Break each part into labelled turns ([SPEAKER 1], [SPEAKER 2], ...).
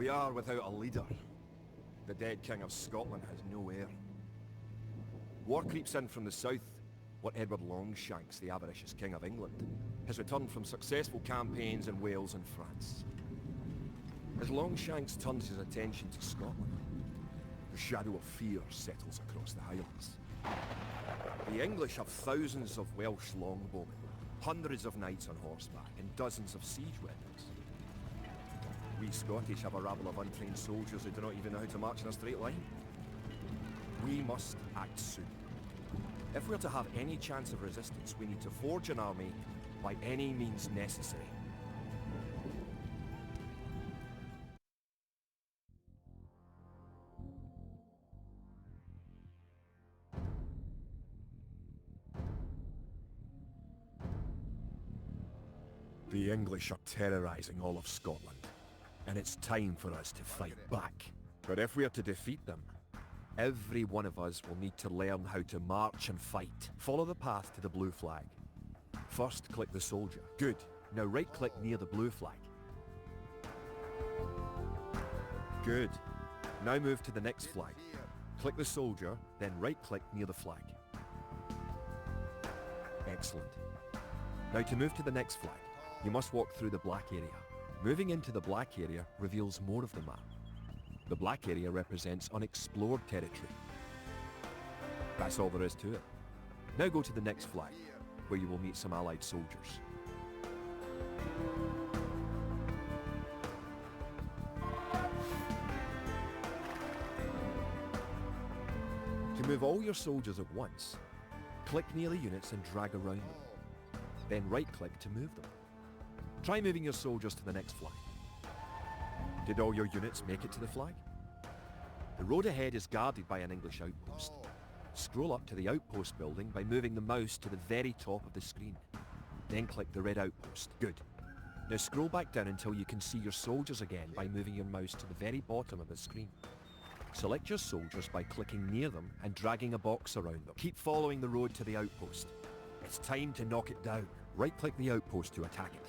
[SPEAKER 1] We are without a leader. The dead King of Scotland has no heir. War creeps in from the south. What Edward Longshanks, the avaricious King of England, has returned from successful campaigns in Wales and France. As Longshanks turns his attention to Scotland, the shadow of fear settles across the Highlands. The English have thousands of Welsh longbowmen, hundreds of knights on horseback, and dozens of siege weapons. We Scottish have a rabble of untrained soldiers who do not even know how to march in a straight line. We must act soon. If we're to have any chance of resistance, we need to forge an army by any means necessary. The English are terrorising all of Scotland, and it's time for us to fight back. But if we are to defeat them, every one of us will need to learn how to march and fight. Follow the path to the blue flag. First, click the soldier. Good. Now right-click near the blue flag. Good. Now move to the next flag. Click the soldier, then right-click near the flag. Excellent. Now to move to the next flag, you must walk through the black area. Moving into the black area reveals more of the map. The black area represents unexplored territory. That's all there is to it. Now go to the next flag, where you will meet some allied soldiers. To move all your soldiers at once, click near the units and drag around them. Then right-click to move them. Try moving your soldiers to the next flag. Did all your units make it to the flag? The road ahead is guarded by an English outpost. Scroll up to the outpost building by moving the mouse to the very top of the screen. Then click the red outpost. Good. Now scroll back down until you can see your soldiers again by moving your mouse to the very bottom of the screen. Select your soldiers by clicking near them and dragging a box around them. Keep following the road to the outpost. It's time to knock it down. Right-click the outpost to attack it.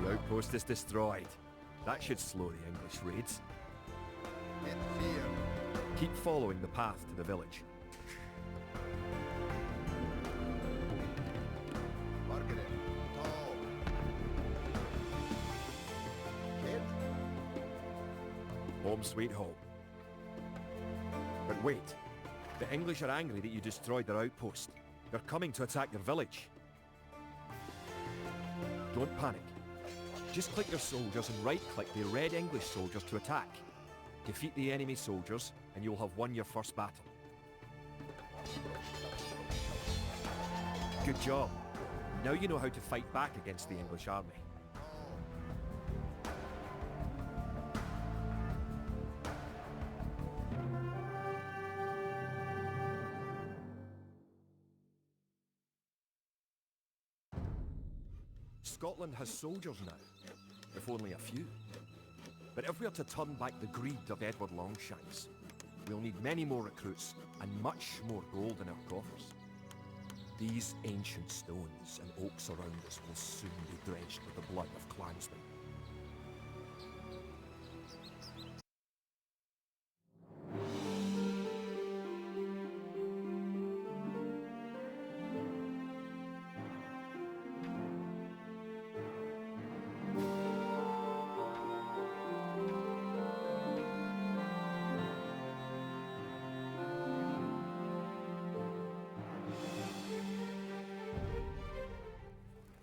[SPEAKER 1] The outpost is destroyed. That should slow the English raids. Keep following the path to the village. Home sweet home. But wait. The English are angry that you destroyed their outpost. They're coming to attack your village. Don't panic. Just click your soldiers and right-click the red English soldiers to attack. Defeat the enemy soldiers and you'll have won your first battle. Good job. Now you know how to fight back against the English army. Scotland has soldiers now, if only a few. But if we are to turn back the greed of Edward Longshanks, we'll need many more recruits and much more gold in our coffers. These ancient stones and oaks around us will soon be drenched with the blood of clansmen.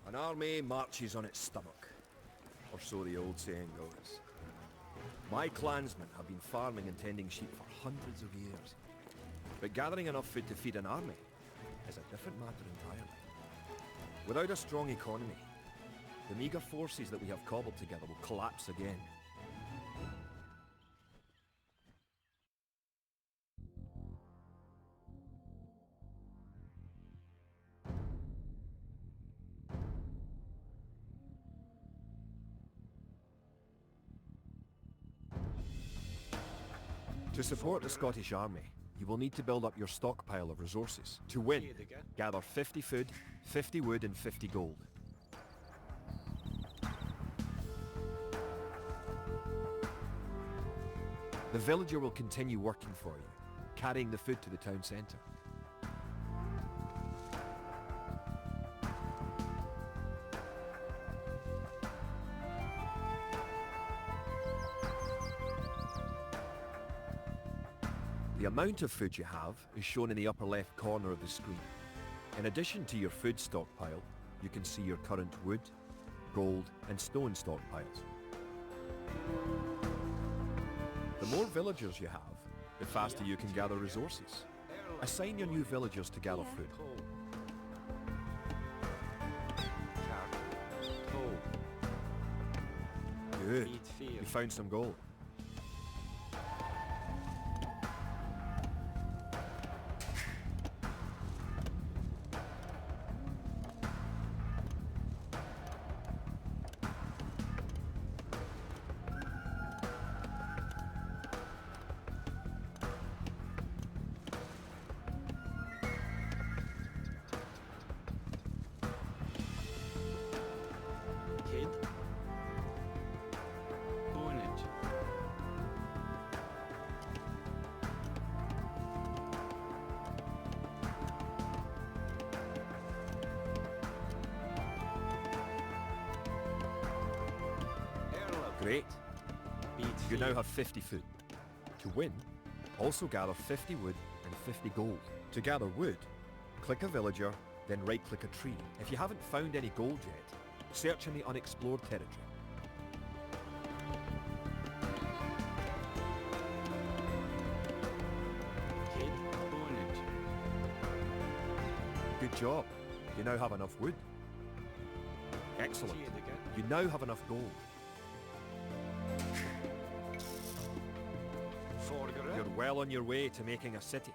[SPEAKER 1] An army marches on its stomach, or so the old saying goes. My clansmen have been farming and tending sheep for hundreds of years, but gathering enough food to feed an army is a different matter entirely. Without a strong economy, the meagre forces that we have cobbled together will collapse again. To support the Scottish army, you will need to build up your stockpile of resources. To win, gather 50 food, 50 wood and 50 gold. The villager will continue working for you, carrying the food to the town centre. The amount of food you have is shown in the upper left corner of the screen. In addition to your food stockpile, you can see your current wood, gold and stone stockpiles. The more villagers you have, the faster you can gather resources. Assign your new villagers to gather food. Good. You found some gold. Great. You now have 50 food. To win, also gather 50 wood and 50 gold. To gather wood, click a villager, then right-click a tree. If you haven't found any gold yet, search in the unexplored territory. Good job. You now have enough wood. Excellent. You now have enough gold. You're well on your way to making a city.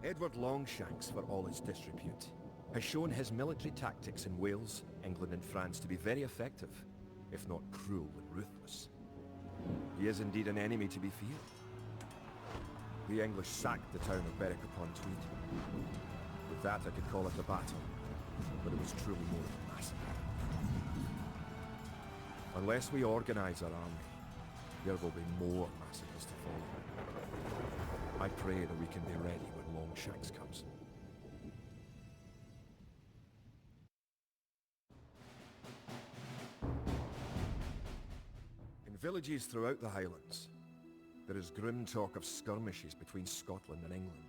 [SPEAKER 1] Edward Longshanks, for all his disrepute, has shown his military tactics in Wales, England and France to be very effective, if not cruel and ruthless. He is indeed an enemy to be feared. The English sacked the town of Berwick-upon-Tweed. With that I could call it a battle, but it was truly more of a massacre. Unless we organise our army, there will be more massacres to follow. I pray that we can be ready when Longshanks comes. In villages throughout the Highlands, there is grim talk of skirmishes between Scotland and England.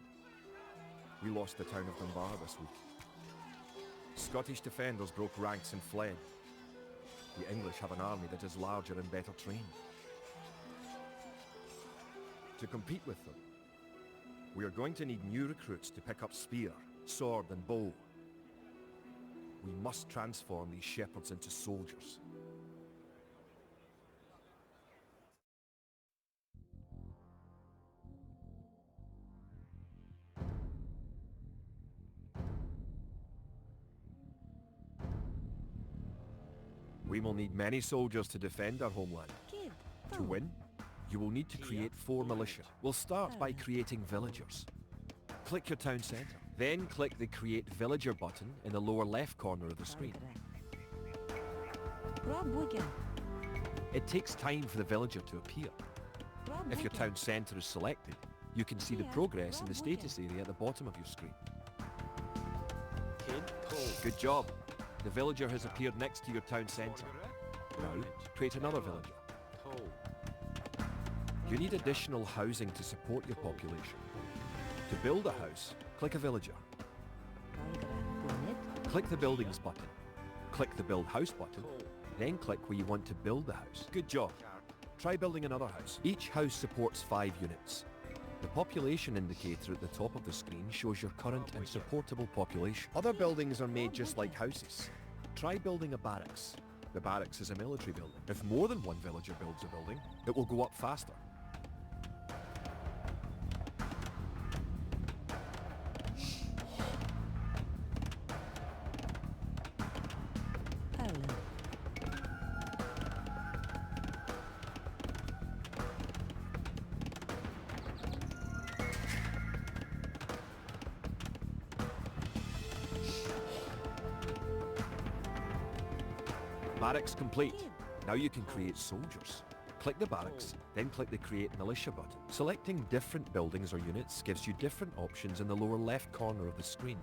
[SPEAKER 1] We lost the town of Dunbar this week. Scottish defenders broke ranks and fled. The English have an army that is larger and better trained. To compete with them, we are going to need new recruits to pick up spear, sword and bow. We must transform these shepherds into soldiers. We will need many soldiers to defend our homeland. To win, you will need to create 4 militia. We'll start by creating villagers. Click your town centre. Then click the Create Villager button in the lower left corner of the screen. It takes time for the villager to appear. If your town centre is selected, you can see the progress in the status area at the bottom of your screen. Good job. The villager has appeared next to your town centre. Now, create another villager. You need additional housing to support your population. To build a house, click a villager. Click the Buildings button. Click the Build House button. Then click where you want to build the house. Good job. Try building another house. Each house supports 5 units. The population indicator at the top of the screen shows your current and supportable population. Other buildings are made just like houses. Try building a barracks. The barracks is a military building. If more than one villager builds a building, it will go up faster. Barracks complete. Now you can create soldiers. Click the barracks, then click the Create Militia button. Selecting different buildings or units gives you different options in the lower left corner of the screen.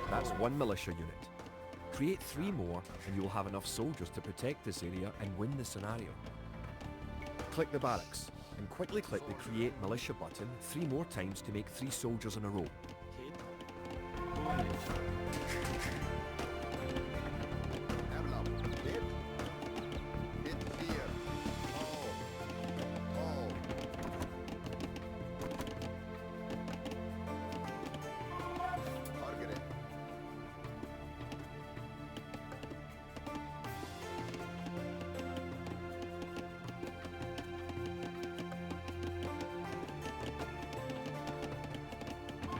[SPEAKER 1] That's one militia unit. Create 3 more and you will have enough soldiers to protect this area and win the scenario. Click the barracks and quickly click the Create Militia button 3 more times to make 3 soldiers in a row.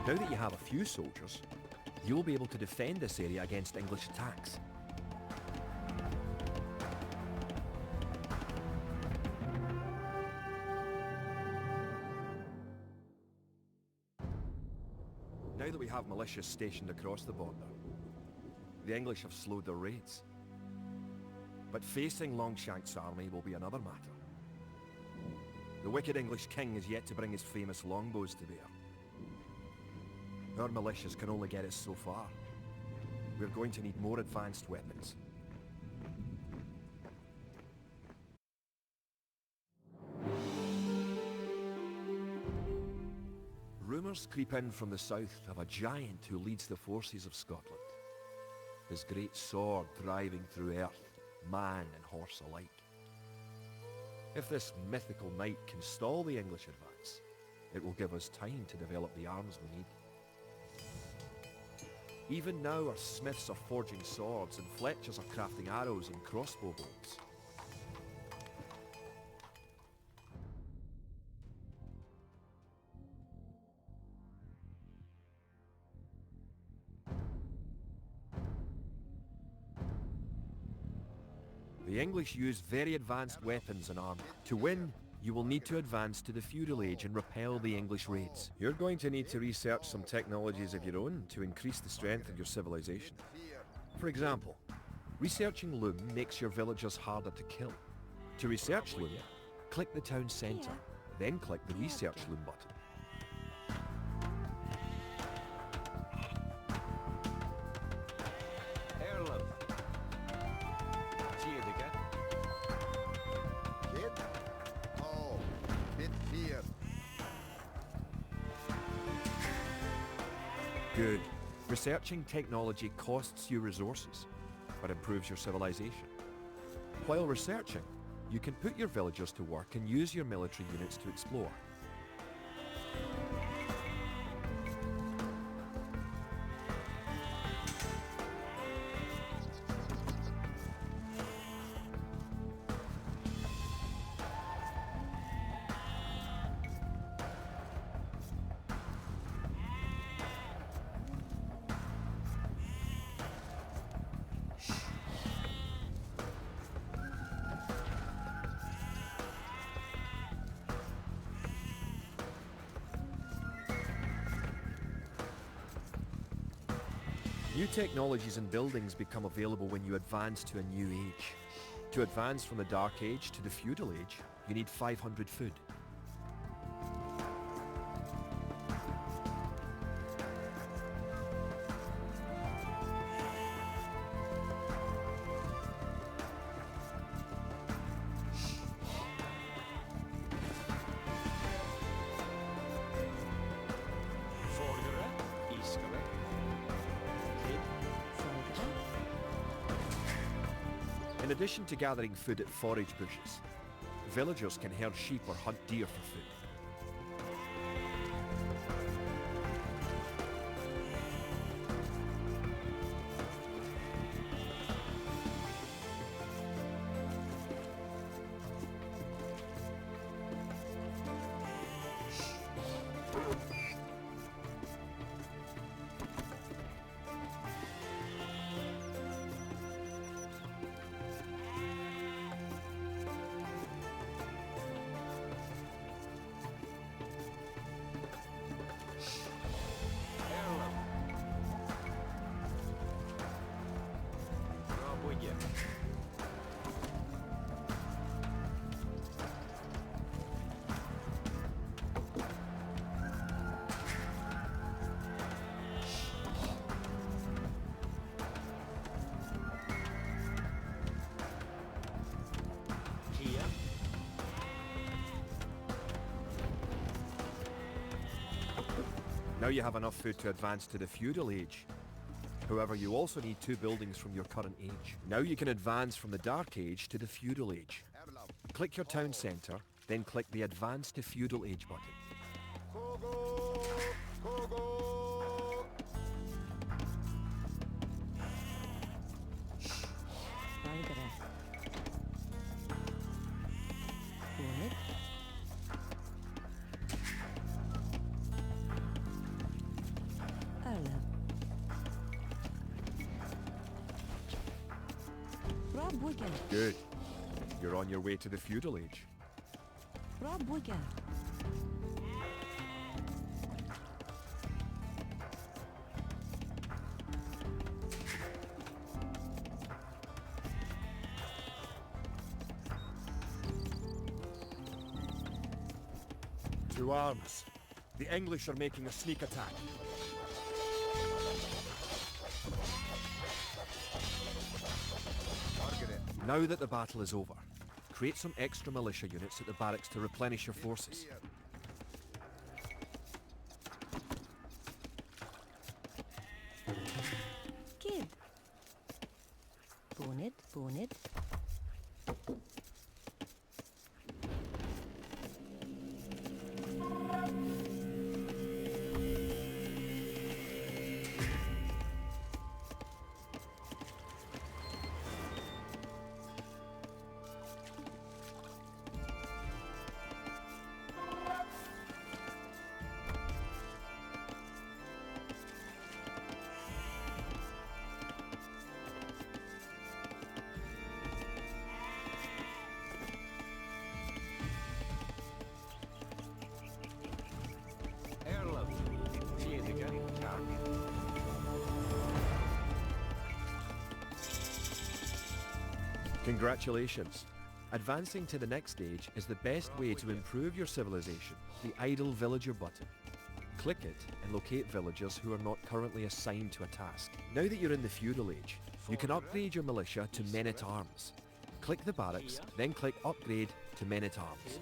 [SPEAKER 1] Now that you have a few soldiers, you'll be able to defend this area against English attacks. Now that we have militias stationed across the border, the English have slowed their raids. But facing Longshank's army will be another matter. The wicked English king is yet to bring his famous longbows to bear. Our militias can only get us so far. We're going to need more advanced weapons. Rumours creep in from the south of a giant who leads the forces of Scotland. His great sword driving through earth, man and horse alike. If this mythical knight can stall the English advance, it will give us time to develop the arms we need. Even now our smiths are forging swords and fletchers are crafting arrows and crossbow bolts. The English use very advanced weapons and armour. To win, you will need to advance to the feudal age and repel the English raids. You're going to need to research some technologies of your own to increase the strength of your civilization. For example, researching loom makes your villagers harder to kill. To research loom, click the town centre, then click the research loom button. Good. Researching technology costs you resources, but improves your civilization. While researching, you can put your villagers to work and use your military units to explore. New technologies and buildings become available when you advance to a new age. To advance from the Dark Age to the Feudal Age, you need 500 food. In addition to gathering food at forage bushes, villagers can herd sheep or hunt deer for food. Now you have enough food to advance to the feudal age. However, you also need 2 buildings from your current age. Now you can advance from the Dark Age to the feudal age. Click your town centre, then click the Advance to Feudal Age button. Good. You're on your way to the feudal age. To arms. The English are making a sneak attack. Now that the battle is over, create some extra militia units at the barracks to replenish your forces.
[SPEAKER 2] Kid. Bonnet.
[SPEAKER 1] Congratulations! Advancing to the next stage is the best way to improve your civilization, the Idle Villager button. Click it and locate villagers who are not currently assigned to a task. Now that you're in the feudal age, you can upgrade your militia to men-at-arms. Click the barracks, then click Upgrade to Men-at-Arms.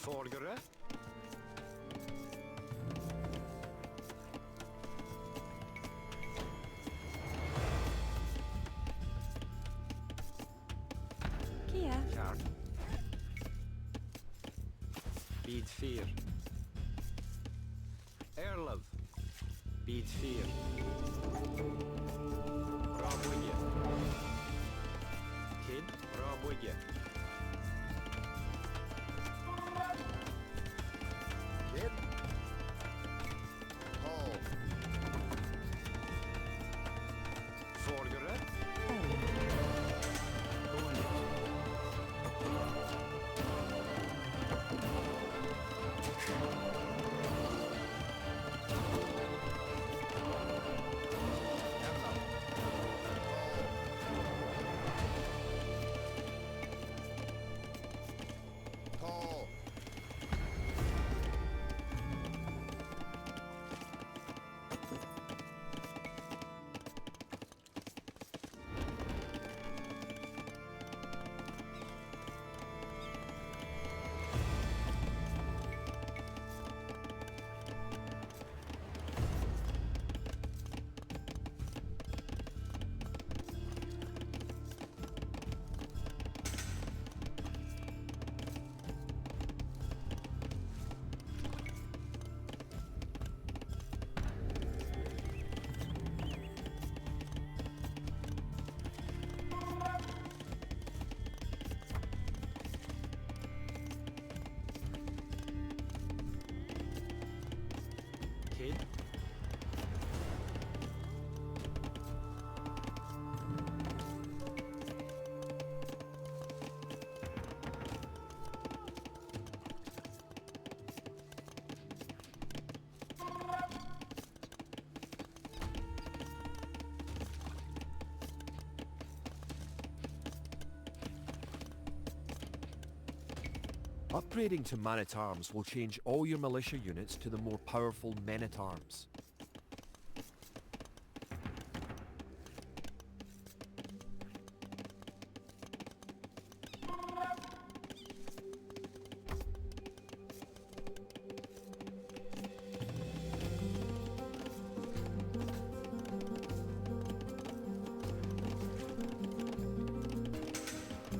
[SPEAKER 3] Forgere.
[SPEAKER 2] Kia.
[SPEAKER 3] Kern. Bid 4. Erlov. Bid 4. Raboye. Kid. Raboye.
[SPEAKER 4] Kid. Paul.
[SPEAKER 3] Forgere.
[SPEAKER 1] Upgrading to man-at-arms will change all your militia units to the more powerful men-at-arms.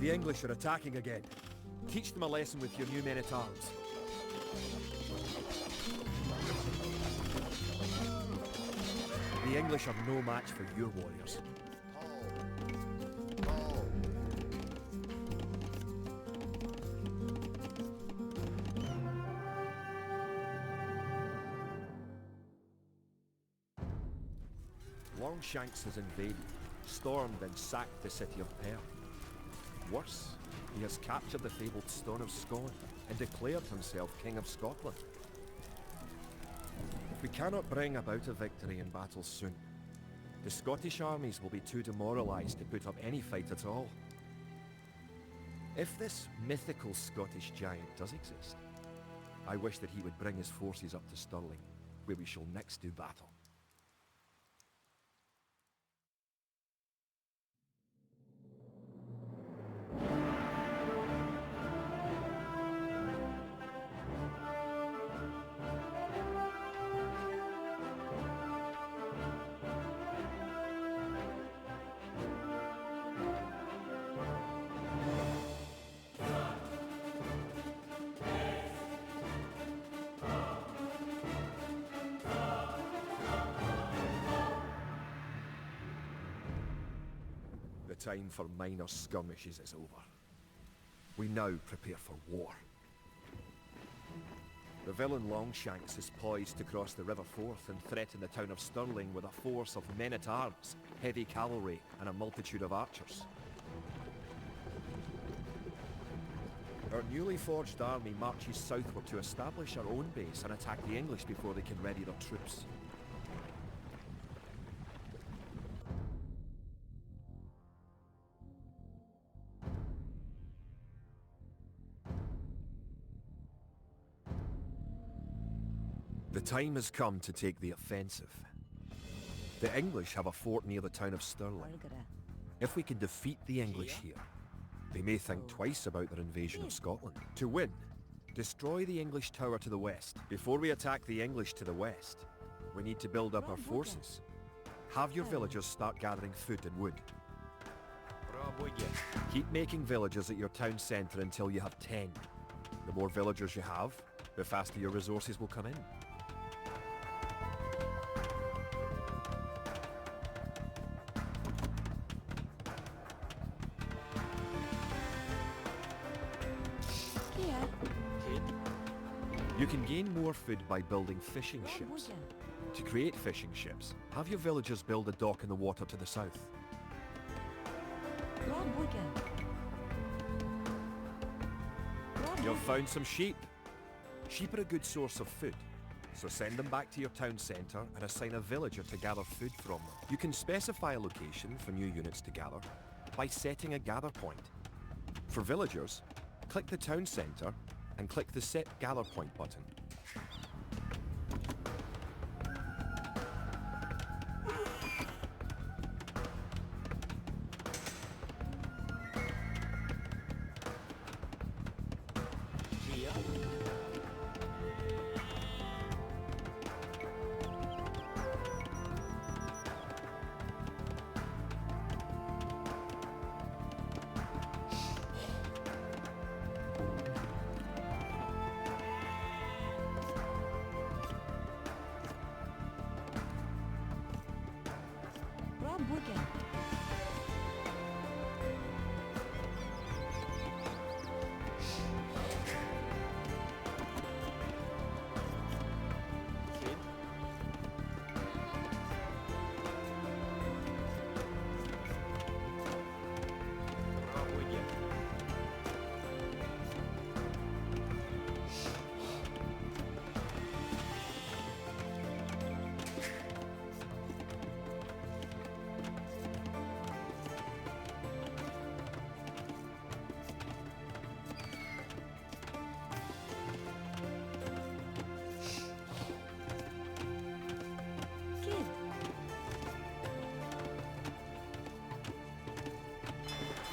[SPEAKER 1] The English are attacking again. Teach them a lesson with your new men-at-arms. The English are no match for your warriors. Longshanks has invaded, stormed and sacked the city of Perth. Worse, he has captured the fabled Stone of Scone and declared himself King of Scotland. If we cannot bring about a victory in battle soon, the Scottish armies will be too demoralised to put up any fight at all. If this mythical Scottish giant does exist, I wish that he would bring his forces up to Stirling, where we shall next do battle. The time for minor skirmishes is over. We now prepare for war. The villain Longshanks is poised to cross the River Forth and threaten the town of Stirling with a force of men-at-arms, heavy cavalry, and a multitude of archers. Our newly forged army marches southward to establish our own base and attack the English before they can ready their troops. The time has come to take the offensive. The English have a fort near the town of Stirling. If we can defeat the English here, they may think twice about their invasion of Scotland. To win, destroy the English tower to the west. Before we attack the English to the west, we need to build up our forces. Have your villagers start gathering food and wood. Keep making villages at your town centre until you have 10. The more villagers you have, the faster your resources will come in. You can gain more food by building fishing ships. To create fishing ships, have your villagers build a dock in the water to the south. You've found some sheep. Sheep are a good source of food, so send them back to your town centre and assign a villager to gather food from them. You can specify a location for new units to gather by setting a gather point. For villagers, click the town centre and click the Set Gather Point button.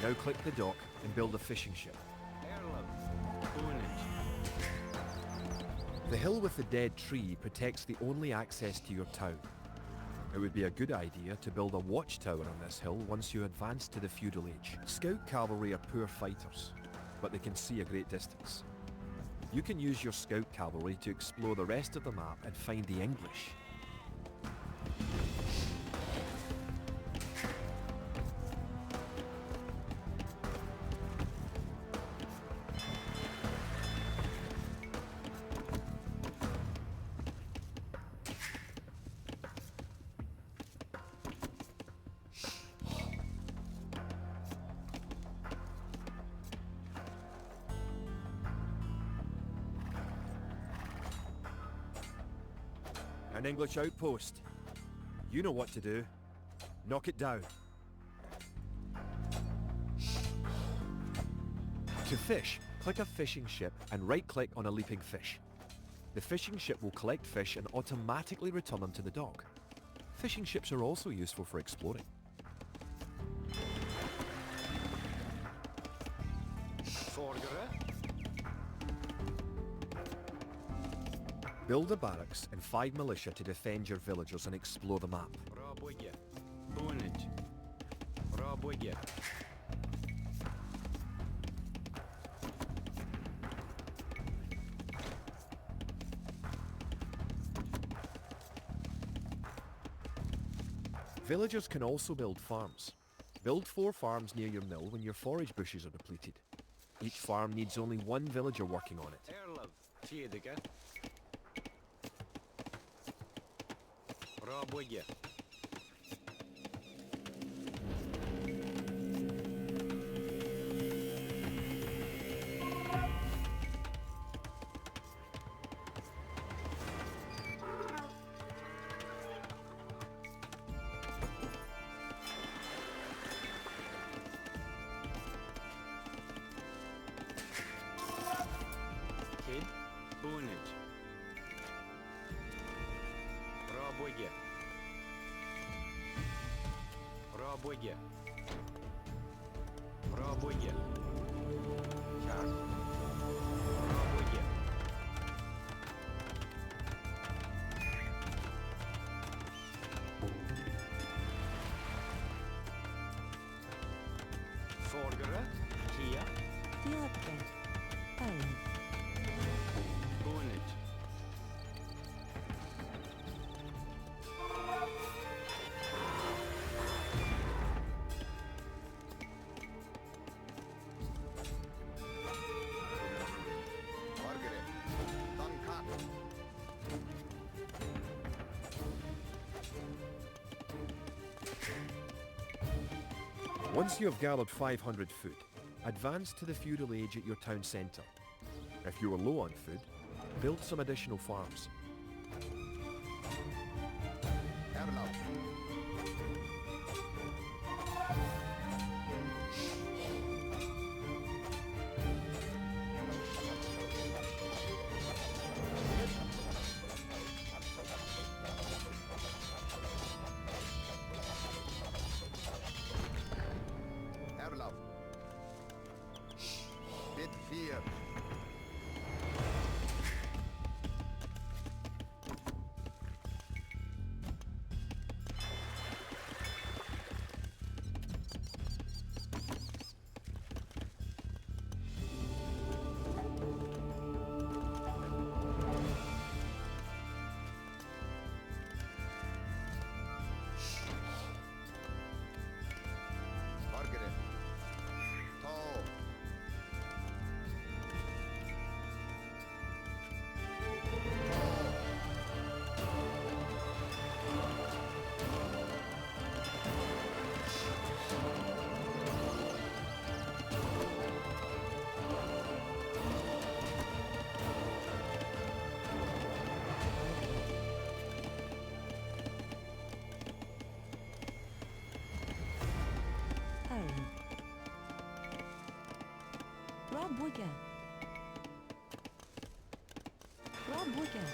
[SPEAKER 1] Now click the dock and build a fishing ship.
[SPEAKER 3] Erlov. Bunage.
[SPEAKER 1] The hill with the dead tree protects the only access to your town. It would be a good idea to build a watchtower on this hill once you advance to the feudal age. Scout cavalry are poor fighters, but they can see a great distance. You can use your scout cavalry to explore the rest of the map and find the English. An English outpost. You know what to do. Knock it down. To fish, click a fishing ship and right-click on a leaping fish. The fishing ship will collect fish and automatically return them to the dock. Fishing ships are also useful for exploring.
[SPEAKER 3] Vorderen.
[SPEAKER 1] Build a barracks and 5 militia to defend your villagers and explore the map.
[SPEAKER 3] Raboje. Bunage. Raboje.
[SPEAKER 1] Villagers can also build farms. Build 4 farms near your mill when your forage bushes are depleted. Each farm needs only 1 villager working on it.
[SPEAKER 3] Erlov. Fjedeke. Raboje. Kid. Bunage. Raboje. Raboje. Raboje. Kar. Raboje. Vorderen. Kia.
[SPEAKER 2] Diadke. Elm.
[SPEAKER 3] Bunage.
[SPEAKER 1] Once you have gathered 500 food, advance to the feudal age at your town centre. If you are low on food, build some additional farms.
[SPEAKER 2] Elm. Raboje. Raboje.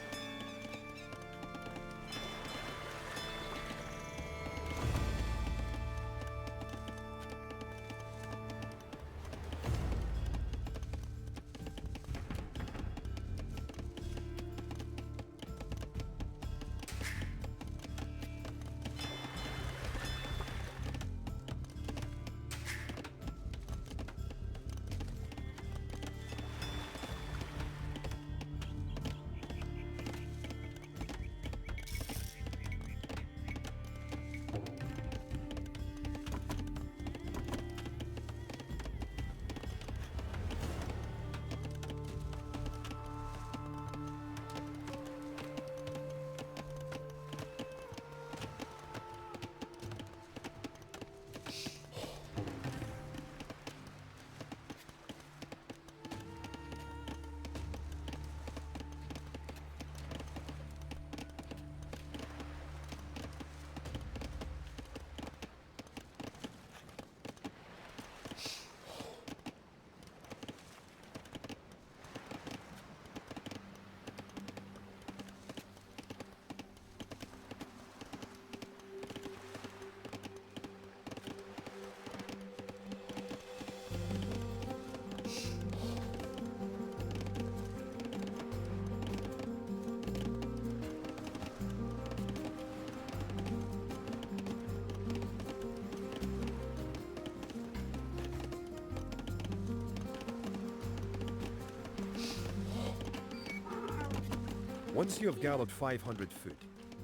[SPEAKER 1] Once you have gathered 500 food,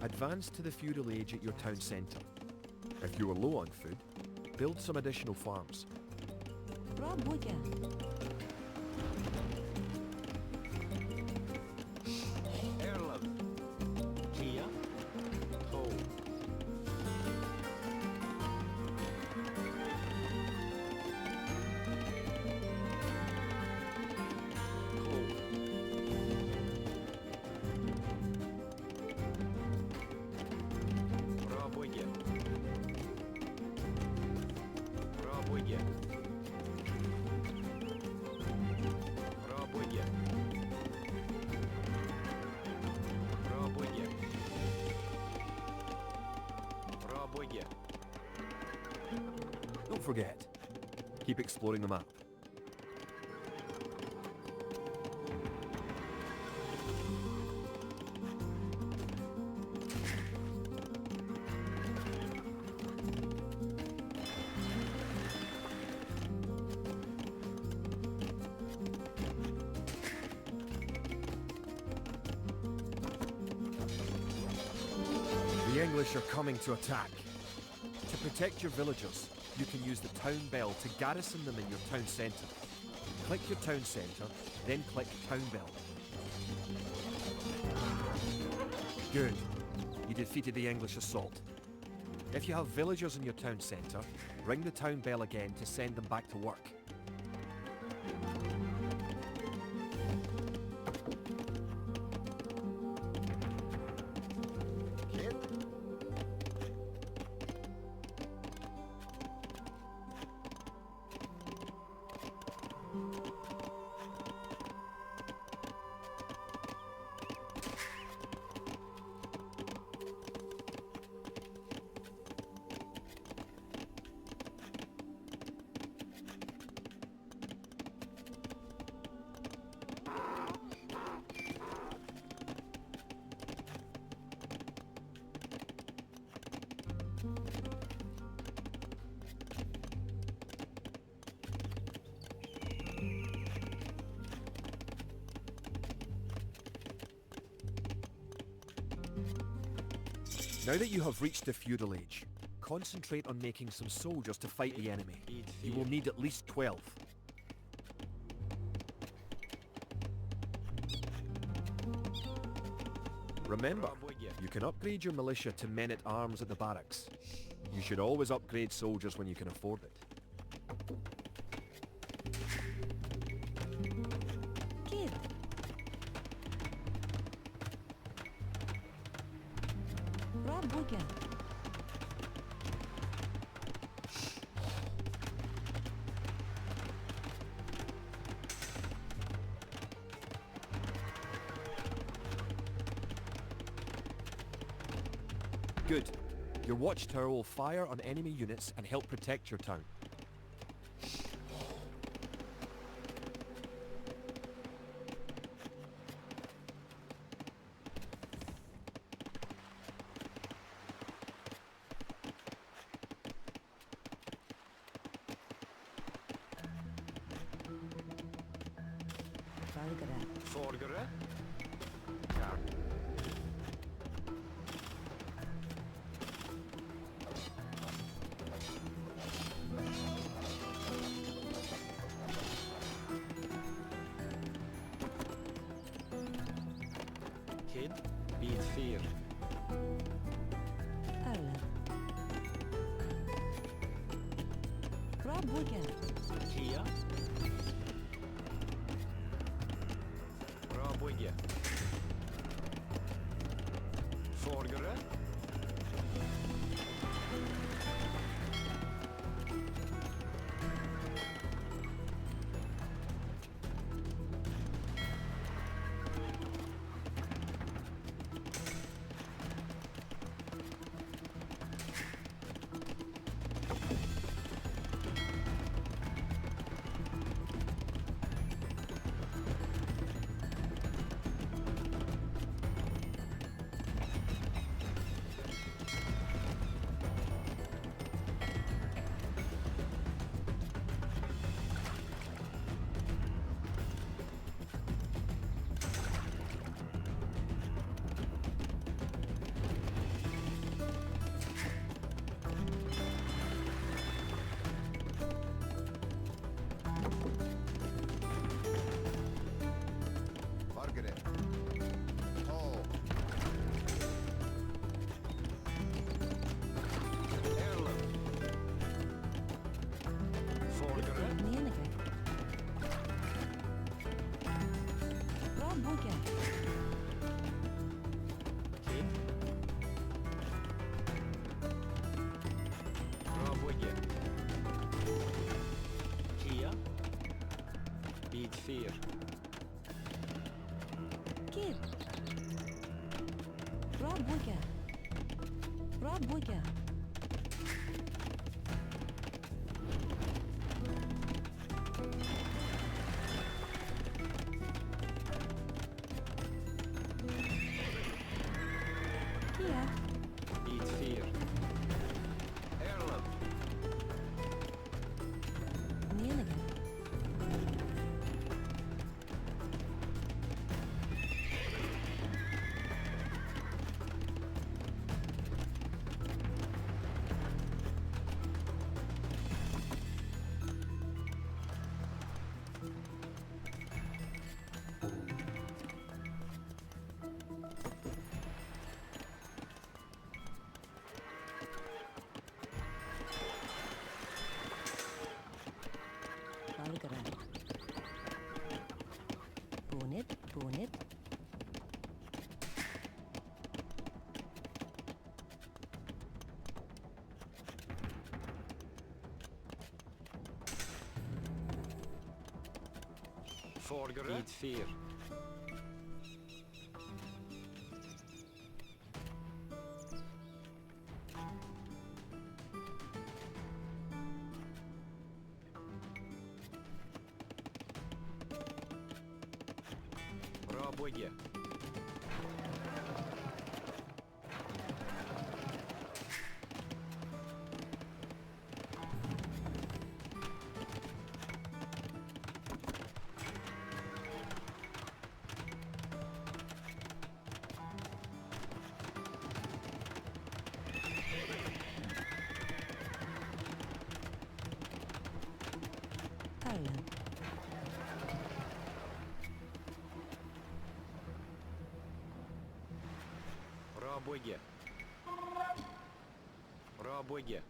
[SPEAKER 1] advance to the feudal age at your town centre. If you are low on food, build some additional farms.
[SPEAKER 2] Rob Wigan.
[SPEAKER 3] Erlov. Kia. Ho. Ho. Пробуйте. Пробуйте. Пробуйте. Пробуйте. Пробуйте.
[SPEAKER 1] Don't forget, keep exploring the map. The English are coming to attack. To protect your villagers, you can use the town bell to garrison them in your town centre. Click your town centre, then click town bell. Good. You defeated the English assault. If you have villagers in your town centre, ring the town bell again to send them back to work.
[SPEAKER 3] Kid.
[SPEAKER 1] Now that you have reached the feudal age, concentrate on making some soldiers to fight the enemy. You will need at least 12. Remember, you can upgrade your militia to men-at-arms at the barracks. You should always upgrade soldiers when you can afford it.
[SPEAKER 2] Kid. Rob Wigan.
[SPEAKER 1] Good. Your watchtower will fire on enemy units and help protect your town.
[SPEAKER 2] Valgara.
[SPEAKER 3] Sorgere. Kar. Kid. Bit 4.
[SPEAKER 2] Erlen. Rob Wigan.
[SPEAKER 3] Kia. Пробуйте. Sorgere.
[SPEAKER 2] Brabwickel.
[SPEAKER 3] Kid. Brabwickel. Kia. Bid 4.
[SPEAKER 2] Kid. Brabwickel. Brabwickel. Kia.
[SPEAKER 3] Bid 4. Erlem.
[SPEAKER 2] Nienigen. Valgren. Bonnet, bonnet.
[SPEAKER 3] Forgere. Bid 4. Brabwickel.
[SPEAKER 2] Harlan.
[SPEAKER 3] Brabwickel. Brabwickel.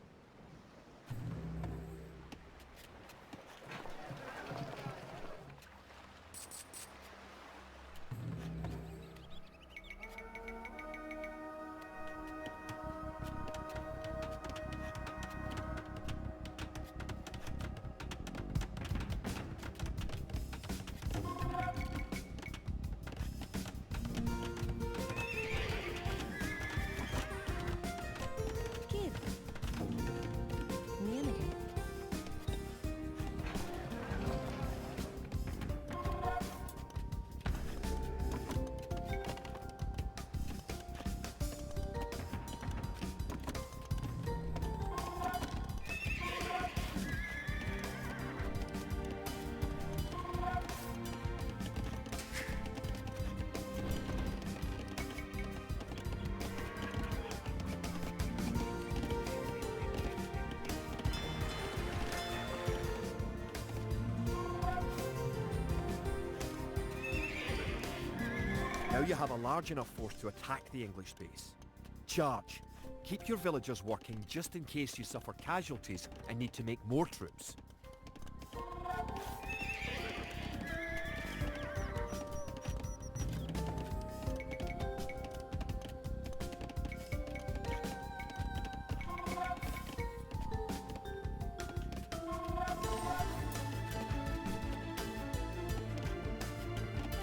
[SPEAKER 2] Kid. Nienigen.
[SPEAKER 1] Now you have a large enough force to attack the English base. Charge. Keep your villagers working just in case you suffer casualties and need to make more troops.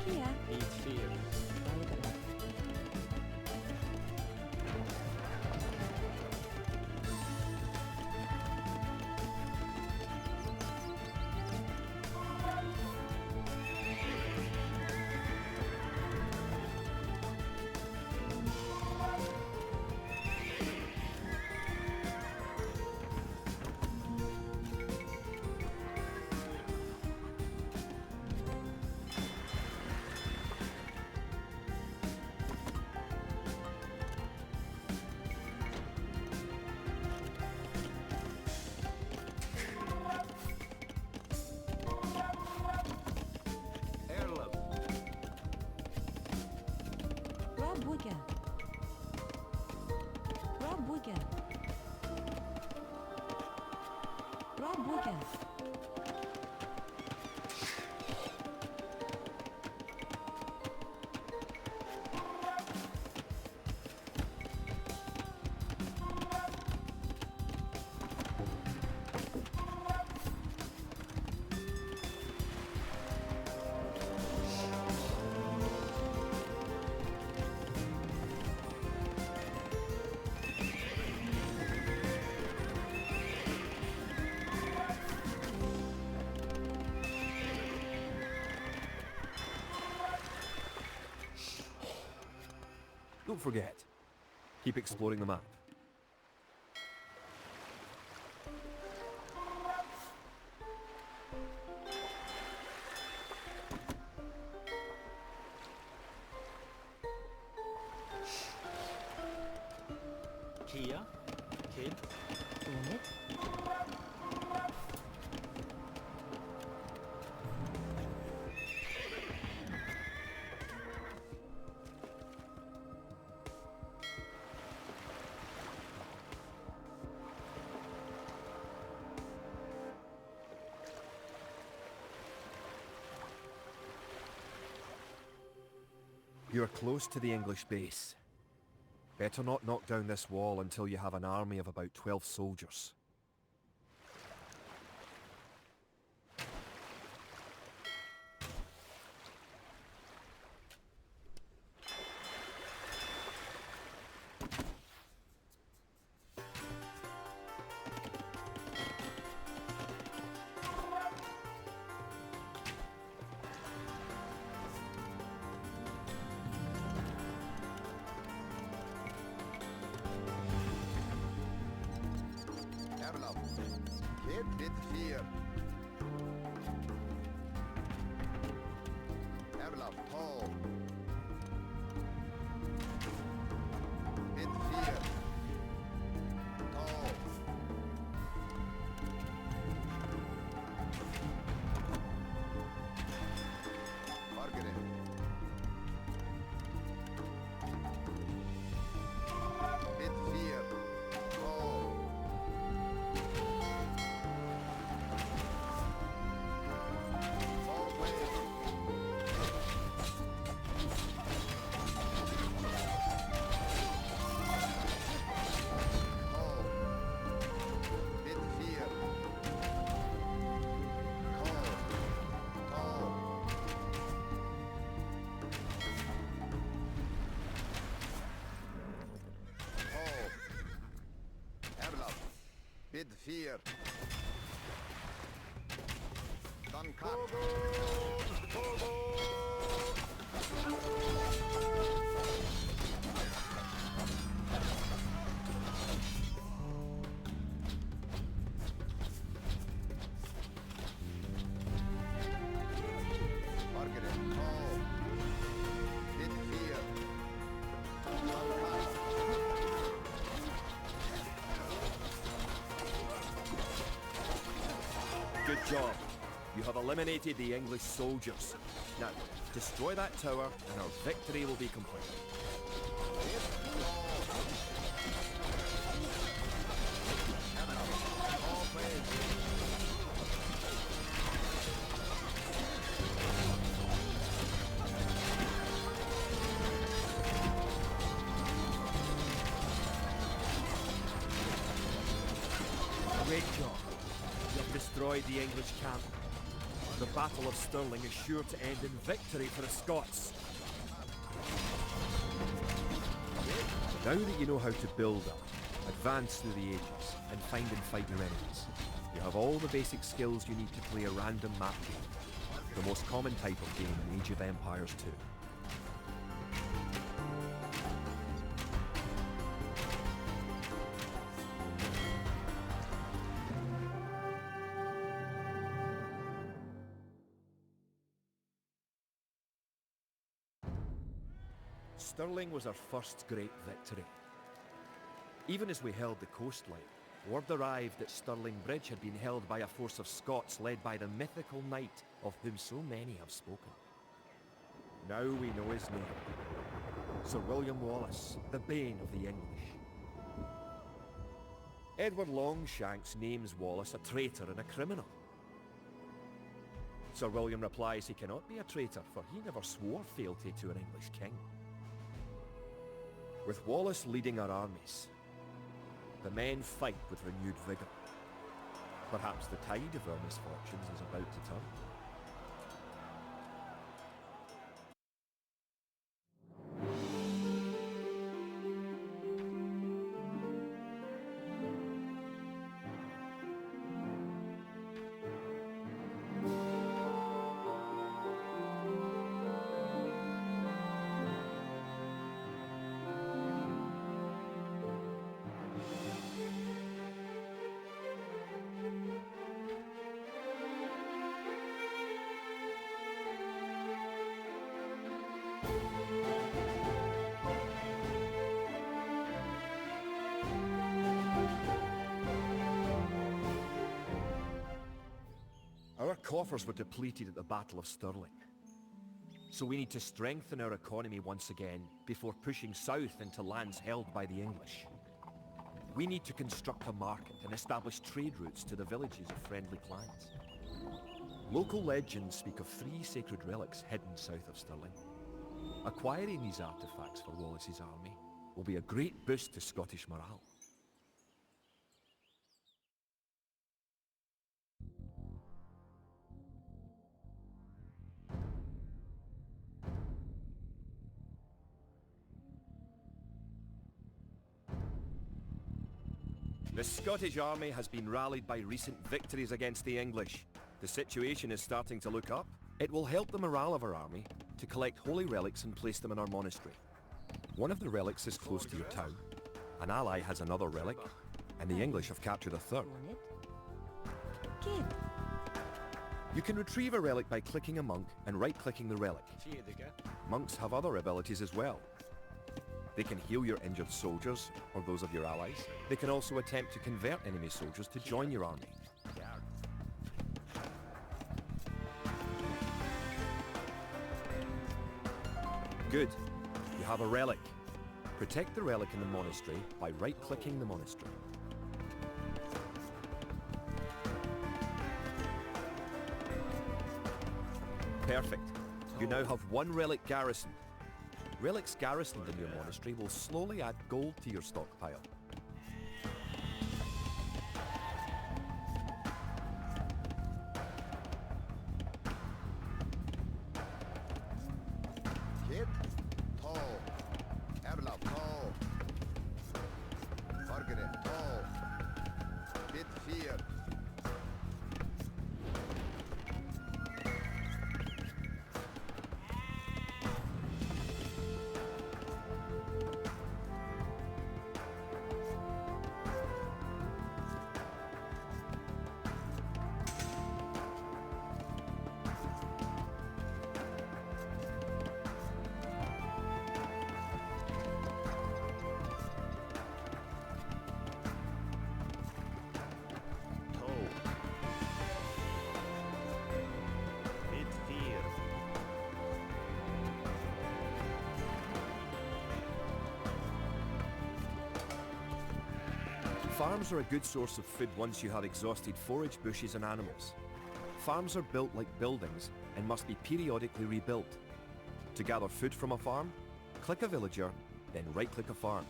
[SPEAKER 2] Kia.
[SPEAKER 3] Bid 4.
[SPEAKER 2] Valgren. Brabwickel.
[SPEAKER 1] Don't forget, keep exploring the map.
[SPEAKER 3] Kia. Kid.
[SPEAKER 2] Unit.
[SPEAKER 1] You're close to the English base. Better not knock down this wall until you have an army of about 12 soldiers.
[SPEAKER 4] Erlab. Kid bit fear. Erlab. Paul. Bit fear. Tall. Margaret. Bit fear. Tall. Bid fear. Dunkirk. Margaret. Tall. Bid fear. Dunkirk.
[SPEAKER 1] Good job. You have eliminated the English soldiers. Now, destroy that tower and our victory will be complete. Great job. You have destroyed the English camp. The Battle of Stirling is sure to end in victory for the Scots. Now that you know how to build up, advance through the ages, and find and fight your enemies, you have all the basic skills you need to play a random map game, the most common type of game in Age of Empires 2. Stirling was our first great victory. Even as we held the coastline, word arrived that Stirling Bridge had been held by a force of Scots led by the mythical knight of whom so many have spoken. Now we know his name. Sir William Wallace, the bane of the English. Edward Longshanks names Wallace a traitor and a criminal. Sir William replies he cannot be a traitor, for he never swore fealty to an English king. With Wallace leading our armies, the men fight with renewed vigour. Perhaps the tide of our misfortunes is about to turn. coffers were depleted at the Battle of Stirling. So we need to strengthen our economy once again before pushing south into lands held by the English. We need to construct a market and establish trade routes to the villages of friendly clans. Local legends speak of 3 sacred relics hidden south of Stirling. Acquiring these artifacts for Wallace's army will be a great boost to Scottish morale. The Scottish army has been rallied by recent victories against the English. The situation is starting to look up. It will help the morale of our army to collect holy relics and place them in our monastery. One of the relics is close to your town. An ally has another relic, and the English have captured a third.
[SPEAKER 2] Want it? Kid.
[SPEAKER 1] You can retrieve a relic by clicking a monk and right-clicking the relic. Monks have other abilities as well. They can heal your injured soldiers, or those of your allies. They can also attempt to convert enemy soldiers to join your army. Good. You have a relic. Protect the relic in the monastery by right-clicking the monastery. Perfect. You now have 1 relic garrisoned. Relics garrisoned in your monastery will slowly add gold to your stockpile.
[SPEAKER 4] Kid, tall. Erla, tall. Fargere, tall. Bid fear.
[SPEAKER 1] Farms are a good source of food once you have exhausted forage bushes and animals. Farms are built like buildings and must be periodically rebuilt. To gather food from a farm, click a villager, then right-click a farm.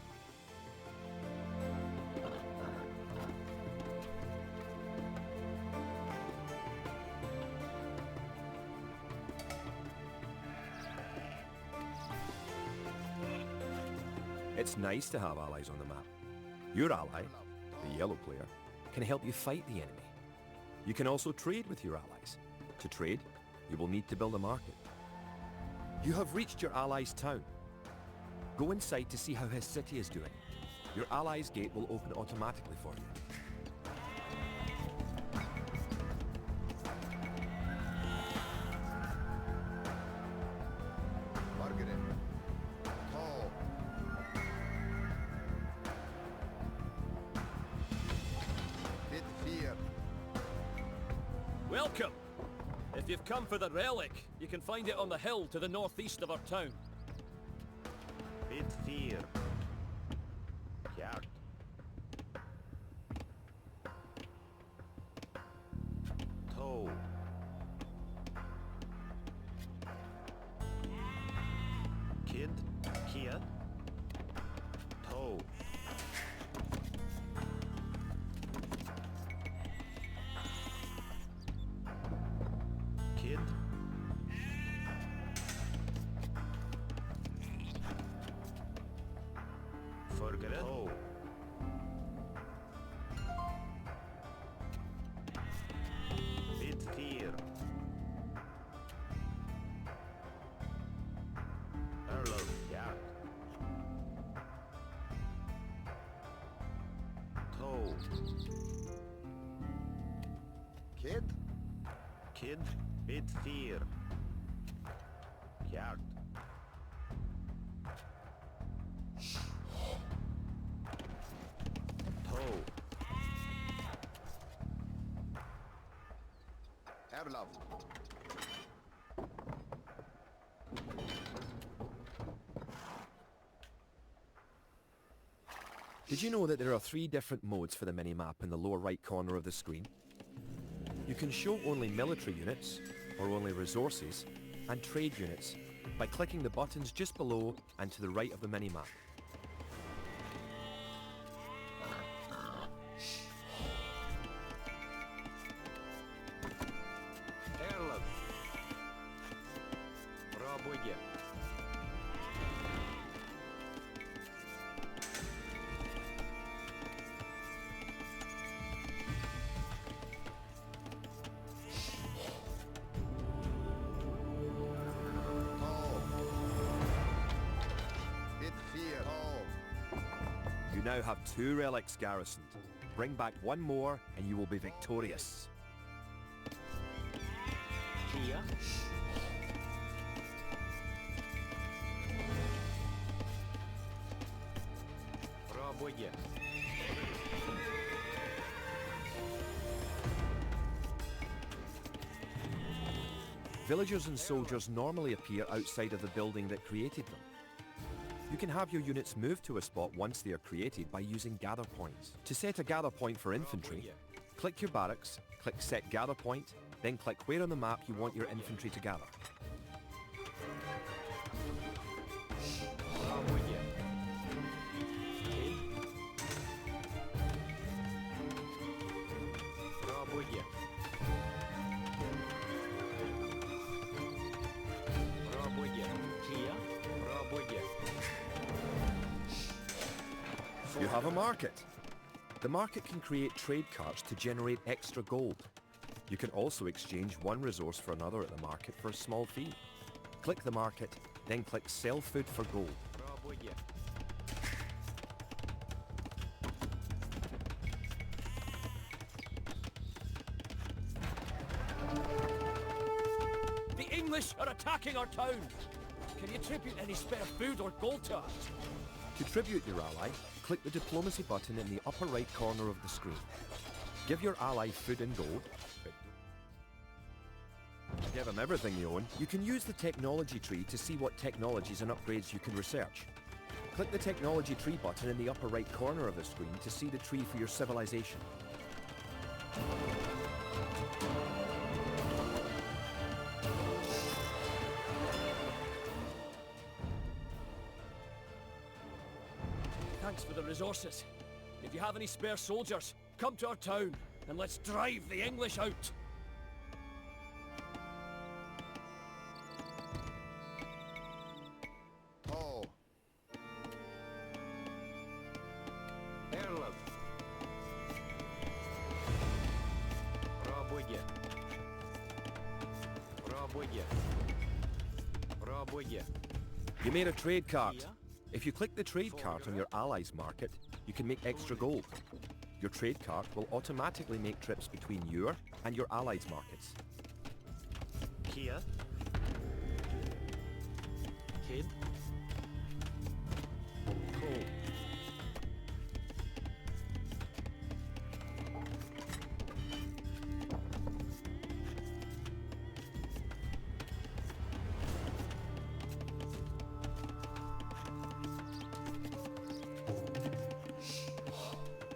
[SPEAKER 1] It's nice to have allies on the map. Your ally, the yellow player, can help you fight the enemy. You can also trade with your allies. To trade, you will need to build a market. You have reached your ally's town. Go inside to see how his city is doing. Your ally's gate will open automatically for you.
[SPEAKER 5] Welcome! If you've come for the relic, you can find it on the hill to the northeast of our town.
[SPEAKER 6] Bid fear. Yard. Toe. Kid. Kia. Toe. Kid. Forget it. Oh. Bid fear. Earl of Yard. Toe.
[SPEAKER 4] Kid,
[SPEAKER 6] Kid. Bid fear. Yard. Toe.
[SPEAKER 4] Erlav.
[SPEAKER 1] Did you know that there are 3 different modes for the mini-map in the lower right corner of the screen? You can show only military units, or only resources, and trade units by clicking the buttons just below and to the right of the mini-map.
[SPEAKER 6] Erlav. Пробуйте.
[SPEAKER 4] Tall. Bit fear. Tall.
[SPEAKER 1] You now have 2 relics garrisoned. Bring back 1 more and you will be victorious.
[SPEAKER 3] Kia.
[SPEAKER 6] Пробуйте.
[SPEAKER 1] Villagers and soldiers normally appear outside of the building that created them. You can have your units move to a spot once they are created by using gather points. To set a gather point for infantry, click your barracks, click Set Gather Point, then click where on the map you want your infantry to gather.
[SPEAKER 6] Пробуйте. Пробуйте. Пробуйте.
[SPEAKER 3] Kia.
[SPEAKER 6] Пробуйте.
[SPEAKER 1] You have a market. The market can create trade carts to generate extra gold. You can also exchange one resource for another at the market for a small fee. Click the market, then click Sell Food for Gold.
[SPEAKER 6] Пробуйте.
[SPEAKER 5] The English are attacking our town! Can you tribute any spare food or gold to us?
[SPEAKER 1] To tribute your ally, click the diplomacy button in the upper right corner of the screen. Give your ally food and gold. Give them everything you own. You can use the technology tree to see what technologies and upgrades you can research. Click the technology tree button in the upper right corner of the screen to see the tree for your civilization.
[SPEAKER 5] Thanks for the resources. If you have any spare soldiers, come to our town and let's drive the English out.
[SPEAKER 4] Tall.
[SPEAKER 6] Erlav. Пробуйте. Пробуйте. Пробуйте.
[SPEAKER 1] You made a trade cart.
[SPEAKER 3] Kia.
[SPEAKER 1] If you click the trade cart on your allies' market, you can make extra gold. Your trade cart will automatically make trips between your and your allies' markets.
[SPEAKER 6] Kia.
[SPEAKER 3] Kid.
[SPEAKER 6] Cool.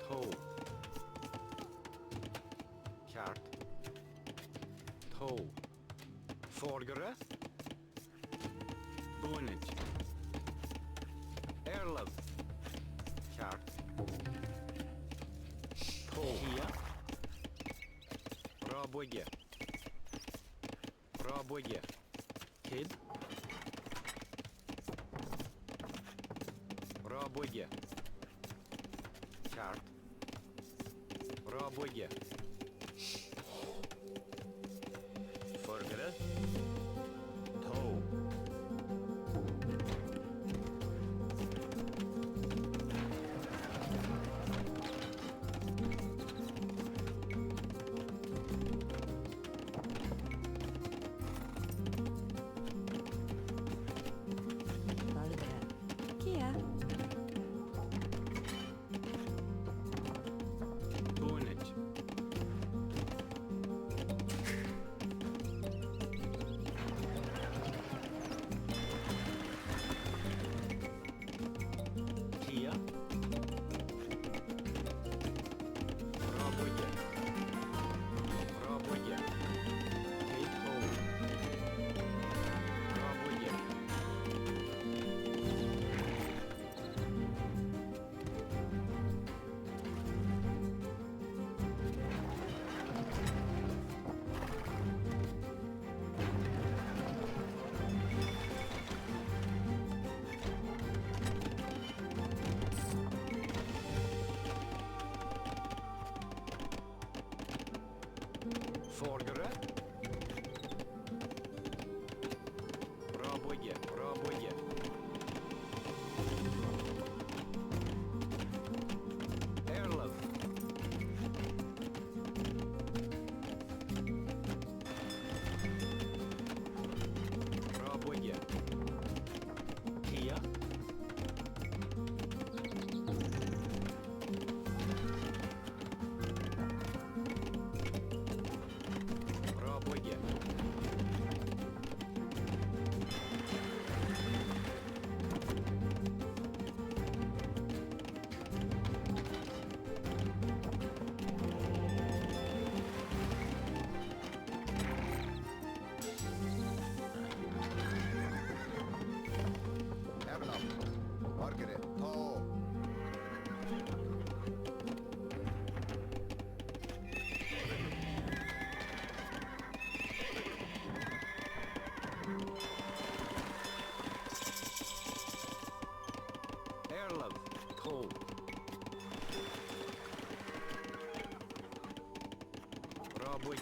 [SPEAKER 6] Toe. Kart. Toe. Forgere. Bonnet. Erlav. Kart. Toe.
[SPEAKER 3] Kia.
[SPEAKER 6] Пробуйте. Пробуйте.
[SPEAKER 3] Kid.
[SPEAKER 6] Пробуйте. Карт. Пробуйте. Forgere. Toe.
[SPEAKER 2] Kia.
[SPEAKER 6] Bonnet.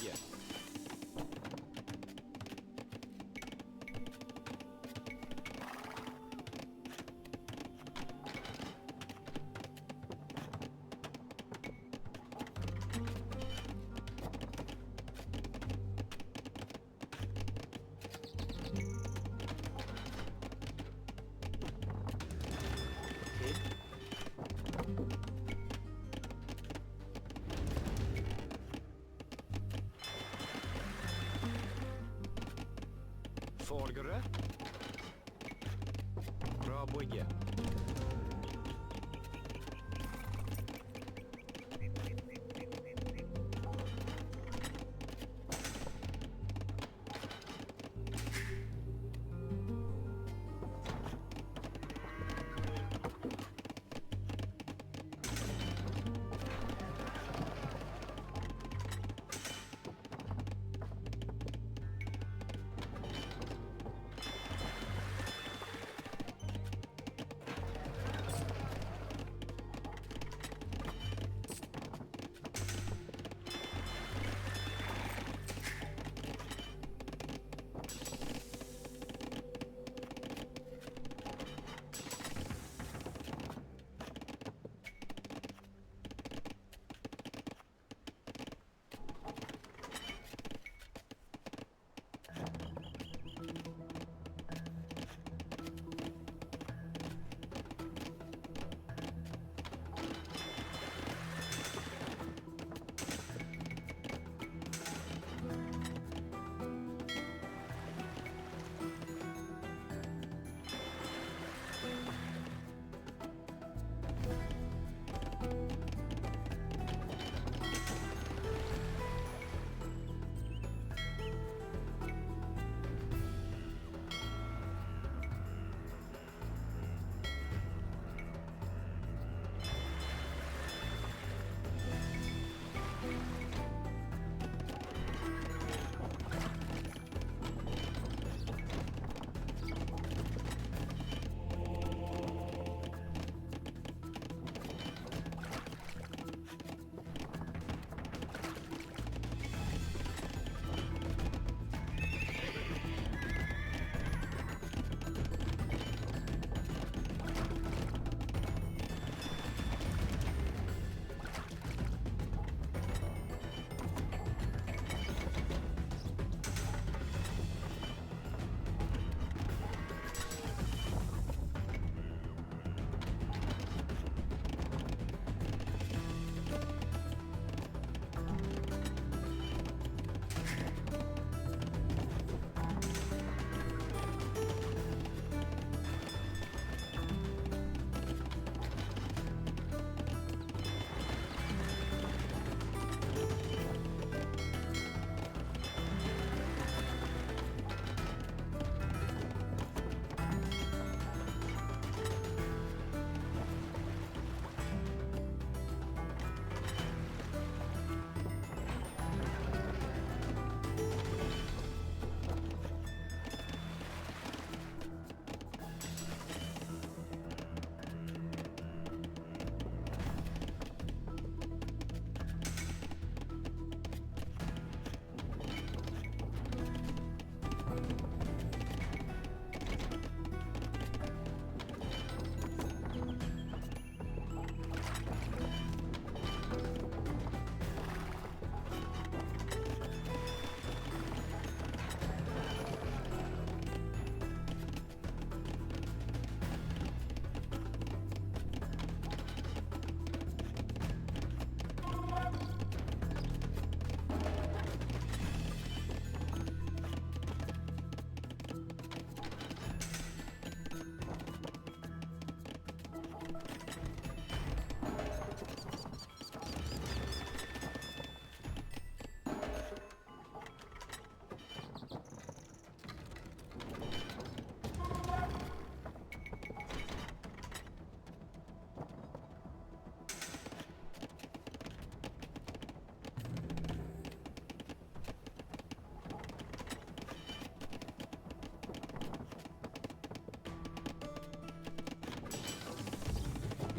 [SPEAKER 6] Bygge. Falkirk. Bra bygge.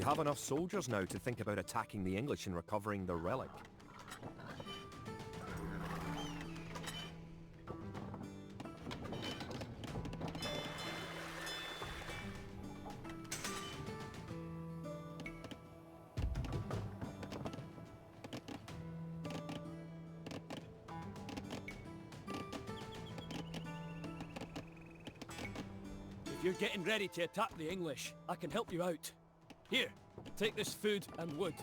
[SPEAKER 1] have enough soldiers now to think about attacking the English and recovering the relic.
[SPEAKER 5] If you're getting ready to attack the English, I can help you out. Here, take this food and wood.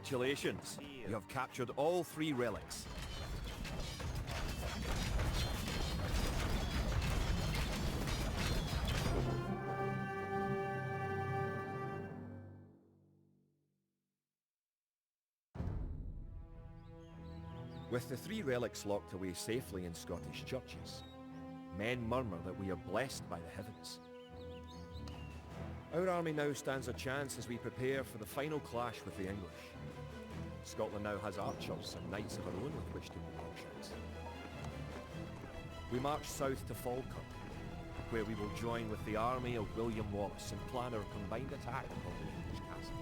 [SPEAKER 1] Congratulations! You have captured all 3 relics. With the 3 relics locked away safely in Scottish churches, men murmur that we are blessed by the heavens. Our army now stands a chance as we prepare for the final clash with the English. Scotland now has archers and knights of our own with which to hold longshanks. We march south to Falkirk, where we will join with the army of William Wallace and plan our combined attack upon the English castle.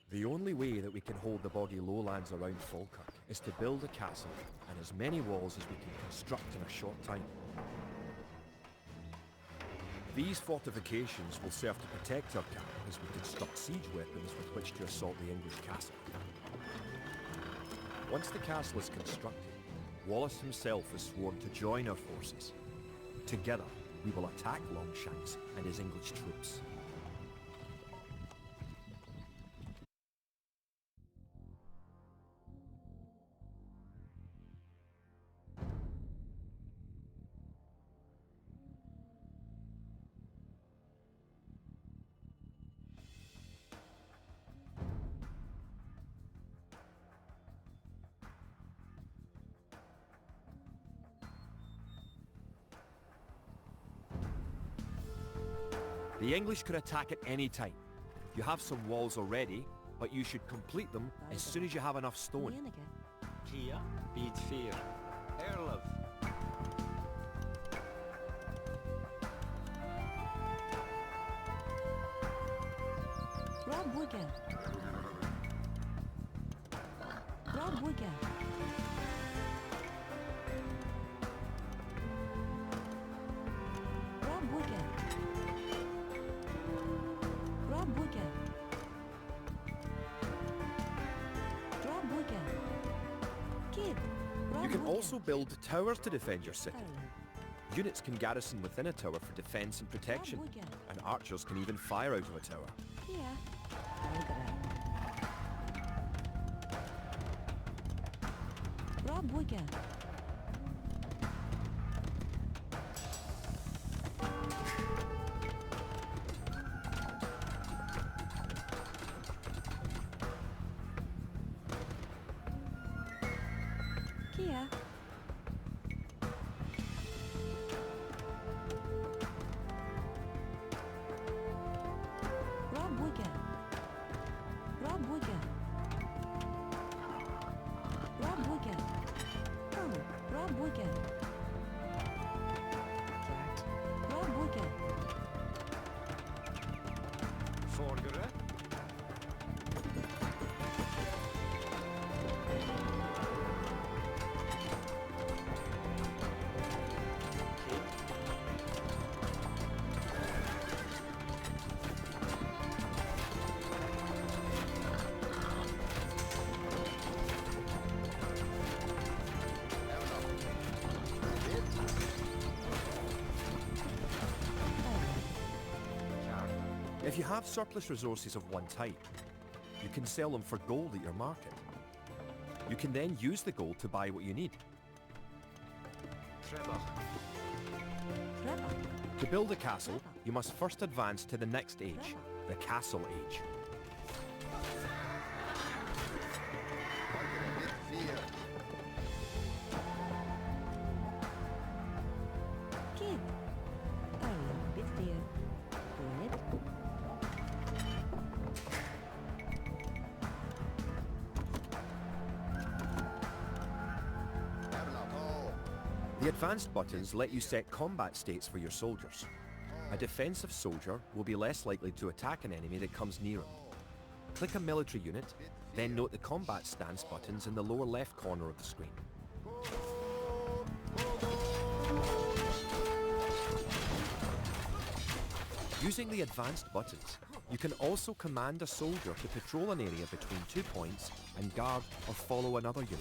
[SPEAKER 1] The only way that we can hold the boggy lowlands around Falkirk is to build a castle and as many walls as we can construct in a short time. These fortifications will serve to protect our camp as we construct siege weapons with which to assault the English castle. Once the castle is constructed, Wallace himself is sworn to join our forces. Together, we will attack Longshanks and his English troops. The English could attack at any time. You have some walls already, but you should complete them as soon as you have enough stone.
[SPEAKER 6] Kia, bit 4. Erlov.
[SPEAKER 2] Rob Wigan. Rob Wigan. Rob Wigan. Rob Wigan. Rob Wigan. Kid.
[SPEAKER 1] You can also build towers to defend your city. Units can garrison within a tower for defense and protection, and archers can even fire out of a tower.
[SPEAKER 2] Rob Wigan. Kia. Rob Wigan. Rob Wigan. Rob Wigan. Oh, Rob Wigan. Rob Wigan.
[SPEAKER 6] Forgere.
[SPEAKER 1] If you have surplus resources of one type, you can sell them for gold at your market. You can then use the gold to buy what you need.
[SPEAKER 6] Trevor.
[SPEAKER 2] Trevor.
[SPEAKER 1] To build a castle, you must first advance to the next age, the Castle Age.
[SPEAKER 4] Bit 4.
[SPEAKER 2] Kid. Oh, bit fear. Good.
[SPEAKER 1] The advanced buttons let you set combat states for your soldiers. A defensive soldier will be less likely to attack an enemy that comes near him. Click a military unit, Then note the combat stance buttons in the lower left corner of the screen. Using the advanced buttons, you can also command a soldier to patrol an area between 2 points and guard or follow another unit.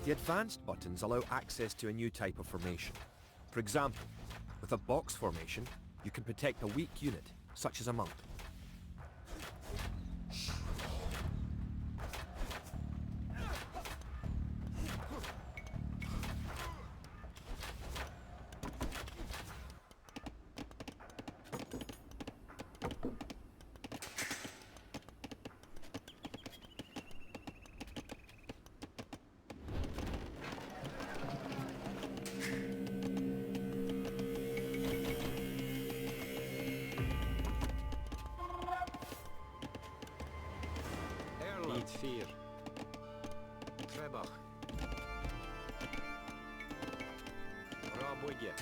[SPEAKER 1] The advanced buttons allow access to a new type of formation. For example, with a box formation, you can protect a weak unit, such as a monk.
[SPEAKER 6] Beat 4. Trebach. Rabodje.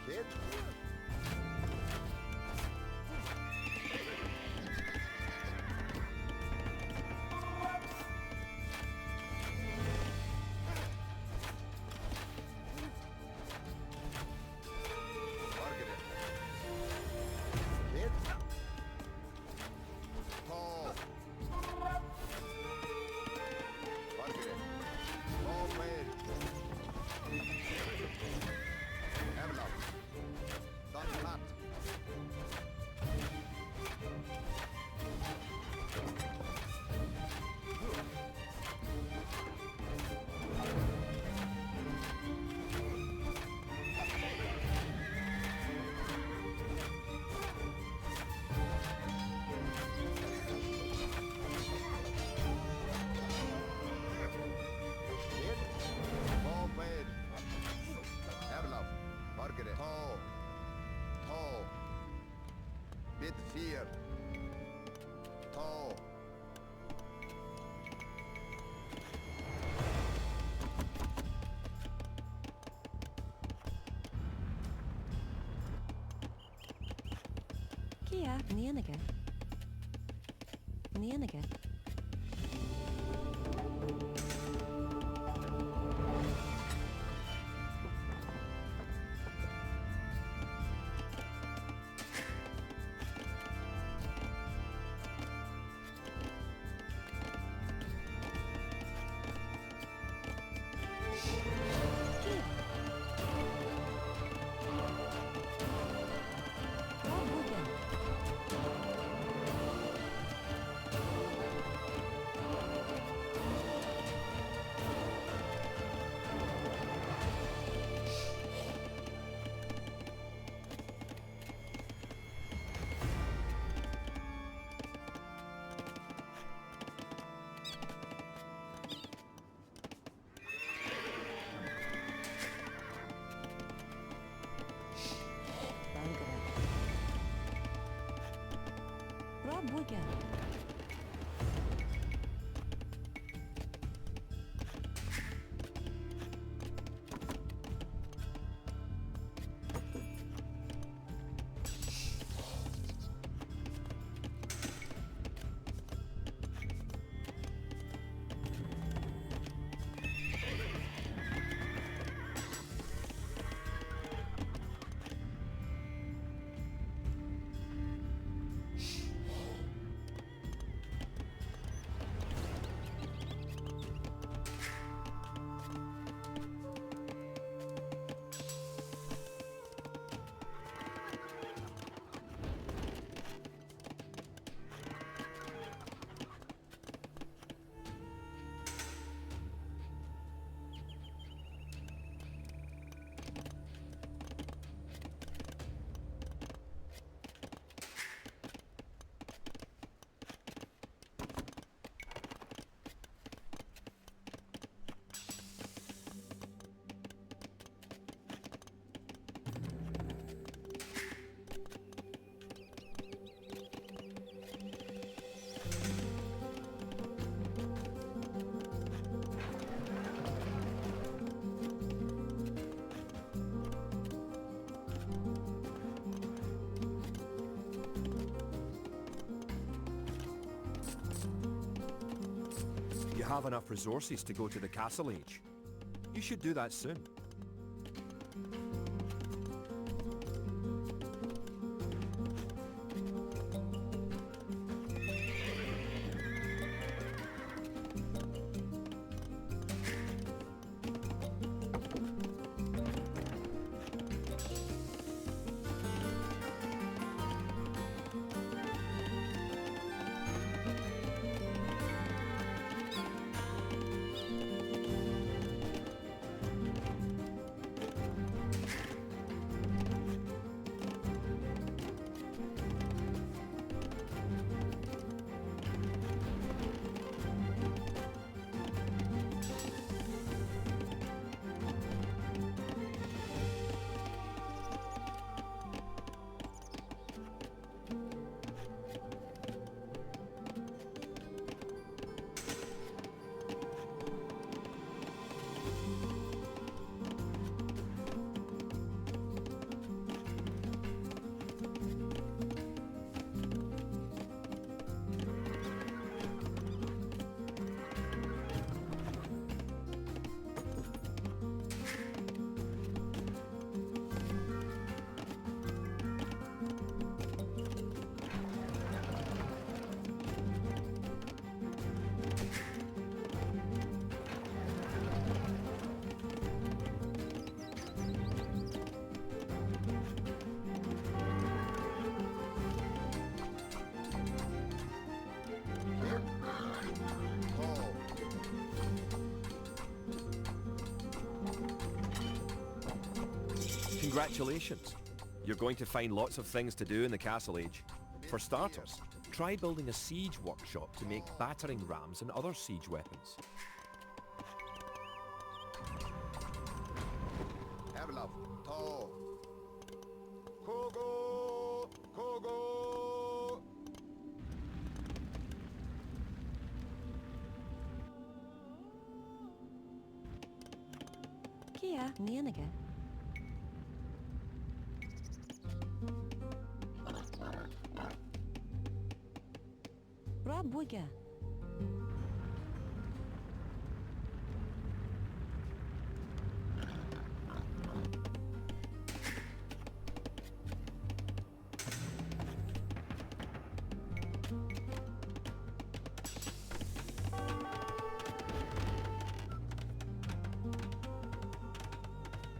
[SPEAKER 4] Kid? Margaret. Kid? Tall. Margaret. Tall man. Hemlock. Done flat. Kid? Tall man. Hemlock. Margaret. Tall. Tall. Bit fear. Tall.
[SPEAKER 2] Kia, Nienige. Nienige. Kia. Rabodje. Rabodje.
[SPEAKER 1] have enough resources to go to the Castle Age. You should do that soon. Congratulations! You're going to find lots of things to do in the Castle Age. For starters, try building a siege workshop to make battering rams and other siege weapons.
[SPEAKER 4] Evlov, to. Kogo, Kogo.
[SPEAKER 2] Kia, Nianaga. Brabwiga.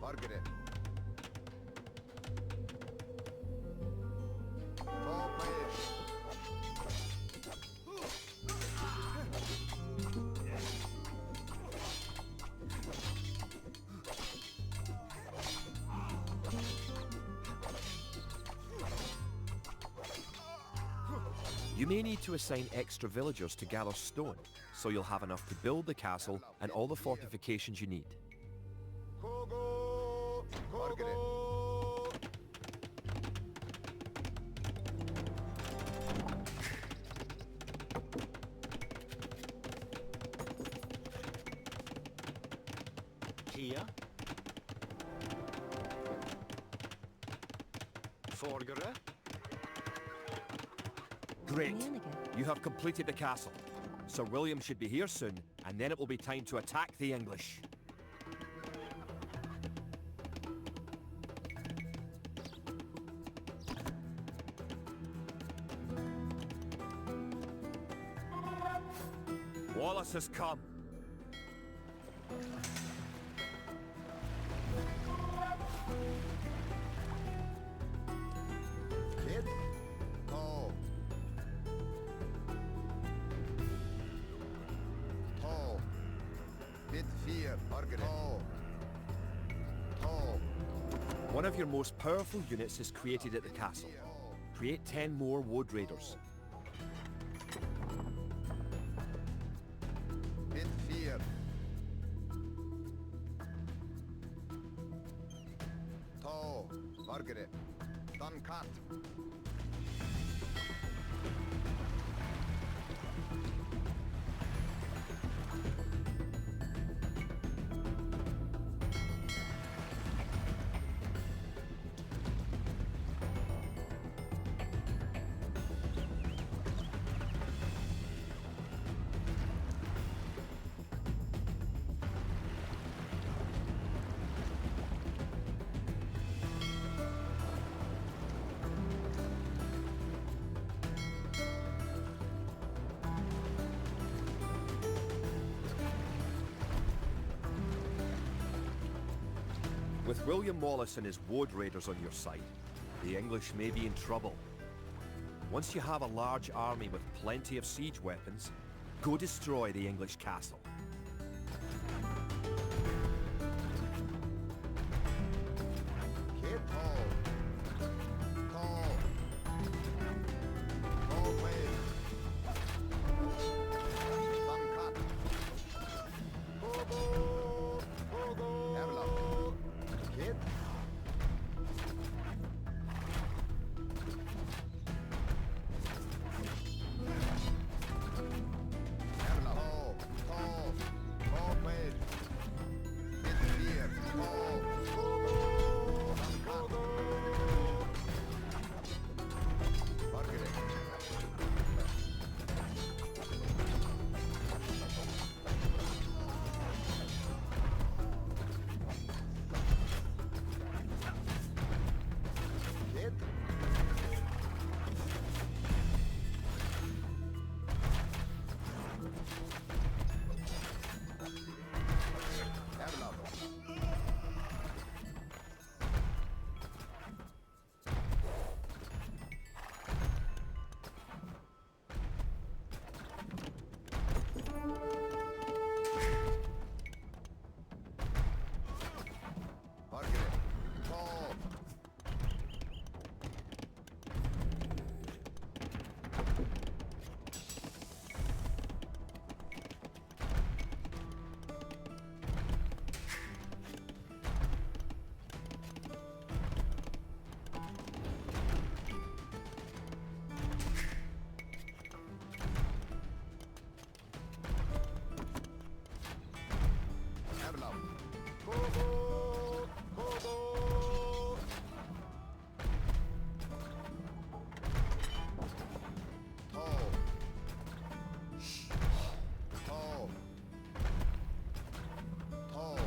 [SPEAKER 4] Margaret. Oh, please.
[SPEAKER 1] You may need to assign extra villagers to gather stone, so you'll have enough to build the castle and all the fortifications you need.
[SPEAKER 4] Kogo, Margaret.
[SPEAKER 6] Kia. Forgere.
[SPEAKER 1] Great!
[SPEAKER 2] Nianaga.
[SPEAKER 1] You have completed the castle. Sir William should be here soon, and then it will be time to attack the English. Wallace has come.
[SPEAKER 4] Kid. To. To. Bit fear, Margaret. To.
[SPEAKER 1] One of your most powerful units is created at the castle. Create 10 more Wood Raiders.
[SPEAKER 4] Bit fear. To. Margaret. Done cut.
[SPEAKER 1] With William Wallace and his woad raiders on your side, the English may be in trouble. Once you have a large army with plenty of siege weapons, go destroy the English castle.
[SPEAKER 4] Kid tall. Tall. Tall wave. Sun cut. Go go. Go go. Erlap. Kid. Erlap. Tall. Tall. Tall wave. Kid fear. Tall. Go go. Sun cut. Margaret. Kid. Erlap. Margaret. Tall. Erlap. Go go. Go go. Tall. Tall. Tall.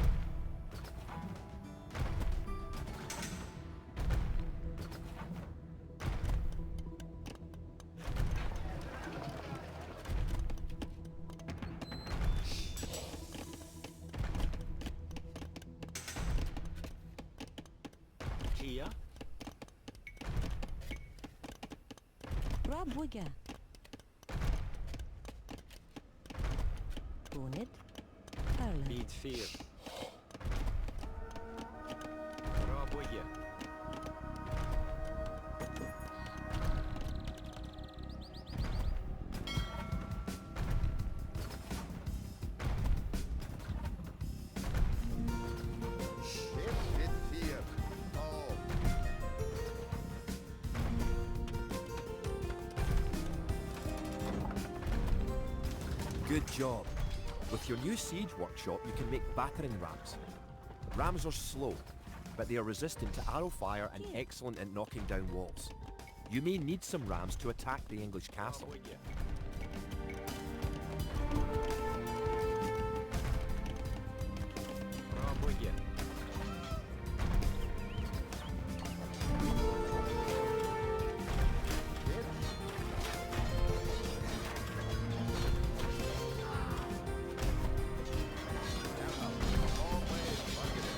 [SPEAKER 3] Kia.
[SPEAKER 2] Brabwiga. Bonid. Erlen.
[SPEAKER 6] Beat 4. Rabwigge.
[SPEAKER 4] Kid fear. Tall.
[SPEAKER 1] Good job. With your new siege workshop, you can make battering rams. Rams are slow, but they are resistant to arrow fire and excellent at knocking down walls. You may need some rams to attack the English castle.
[SPEAKER 6] Rabwigge. Rabwigge.
[SPEAKER 4] Kid. Erlap. Tall wave. Margaret.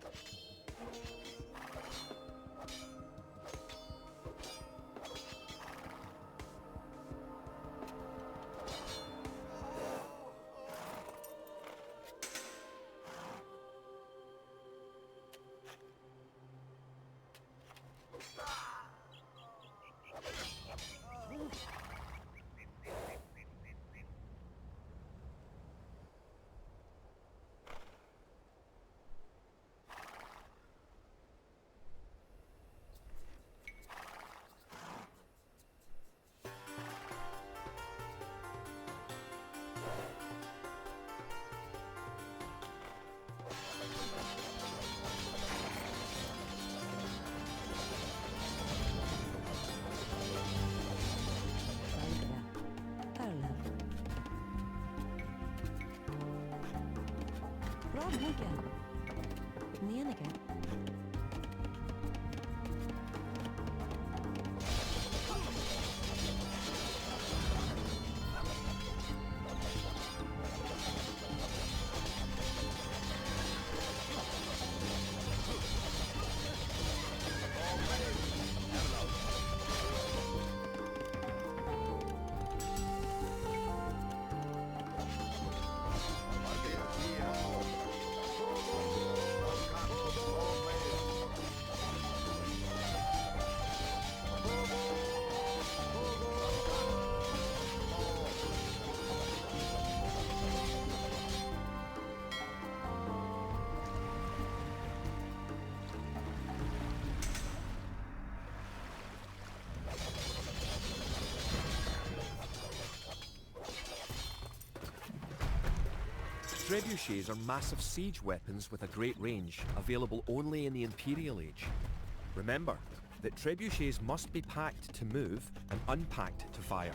[SPEAKER 4] kid.
[SPEAKER 1] Trebuchets are massive siege weapons with a great range, available only in the Imperial Age. Remember that trebuchets must be packed to move and unpacked to fire.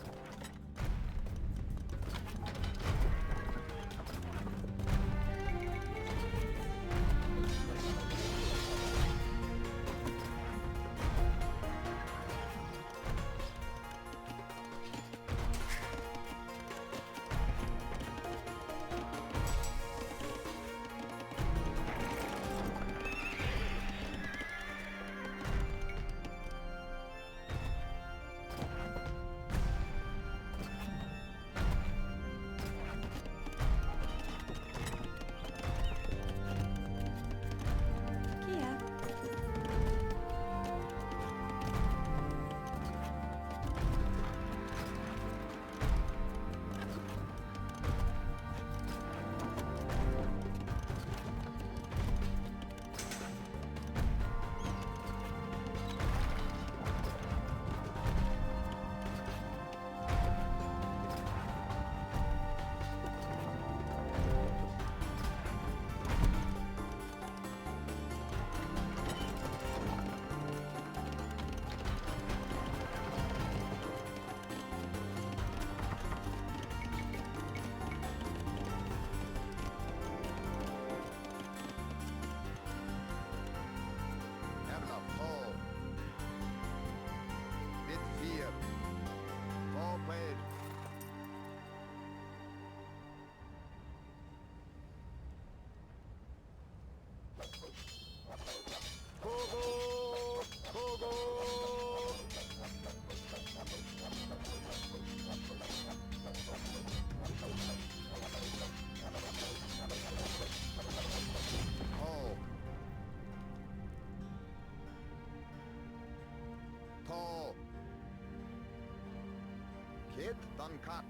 [SPEAKER 1] Kid, done cut.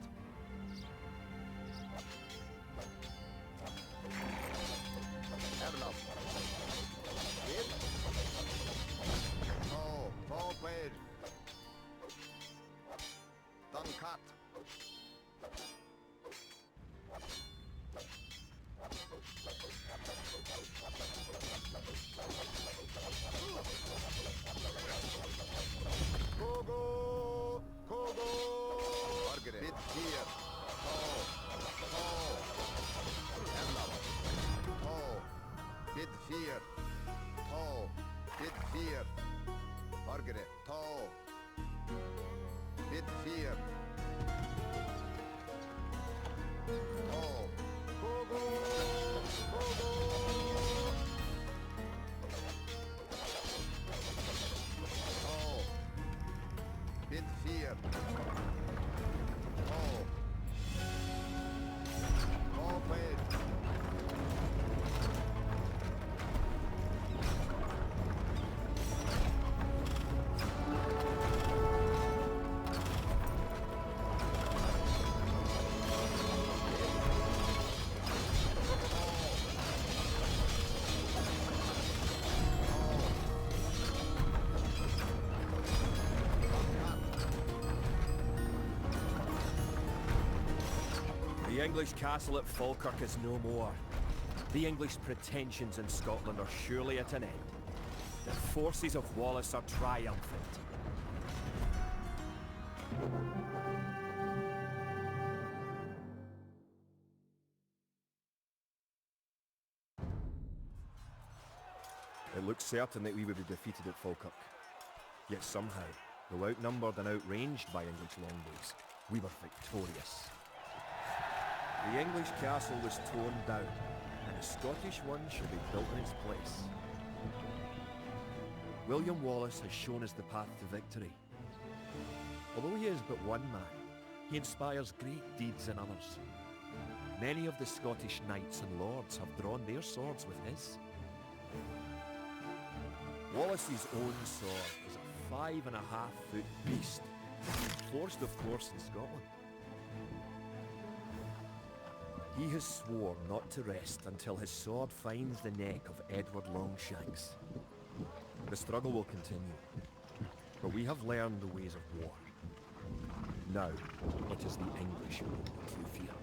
[SPEAKER 1] Have enough. Kid. Oh, forward. Done cut. Kogo! Kogo! Margaret. Bit here. Oh. Oh. Emma. Oh. Bit fear. Oh. Bit fear. Margaret. Oh. Bit fear. Oh. Kogo! Kogo!
[SPEAKER 4] wird hier. Oh. Oh, wait.
[SPEAKER 1] The English castle at Falkirk is no more. The English pretensions in Scotland are surely at an end. The forces of Wallace are triumphant. It looked certain that we would be defeated at Falkirk. Yet somehow, though outnumbered and outranged by English longbows, we were victorious. The English castle was torn down, and a Scottish one should be built in its place. William Wallace has shown us the path to victory. Although he is but one man, he inspires great deeds in others. Many of the Scottish knights and lords have drawn their swords with his. Wallace's own sword is a 5.5-foot beast, forged of course in Scotland. He has sworn not to rest until his sword finds the neck of Edward Longshanks. The struggle will continue, but we have learned the ways of war. Now, it is the English who fear.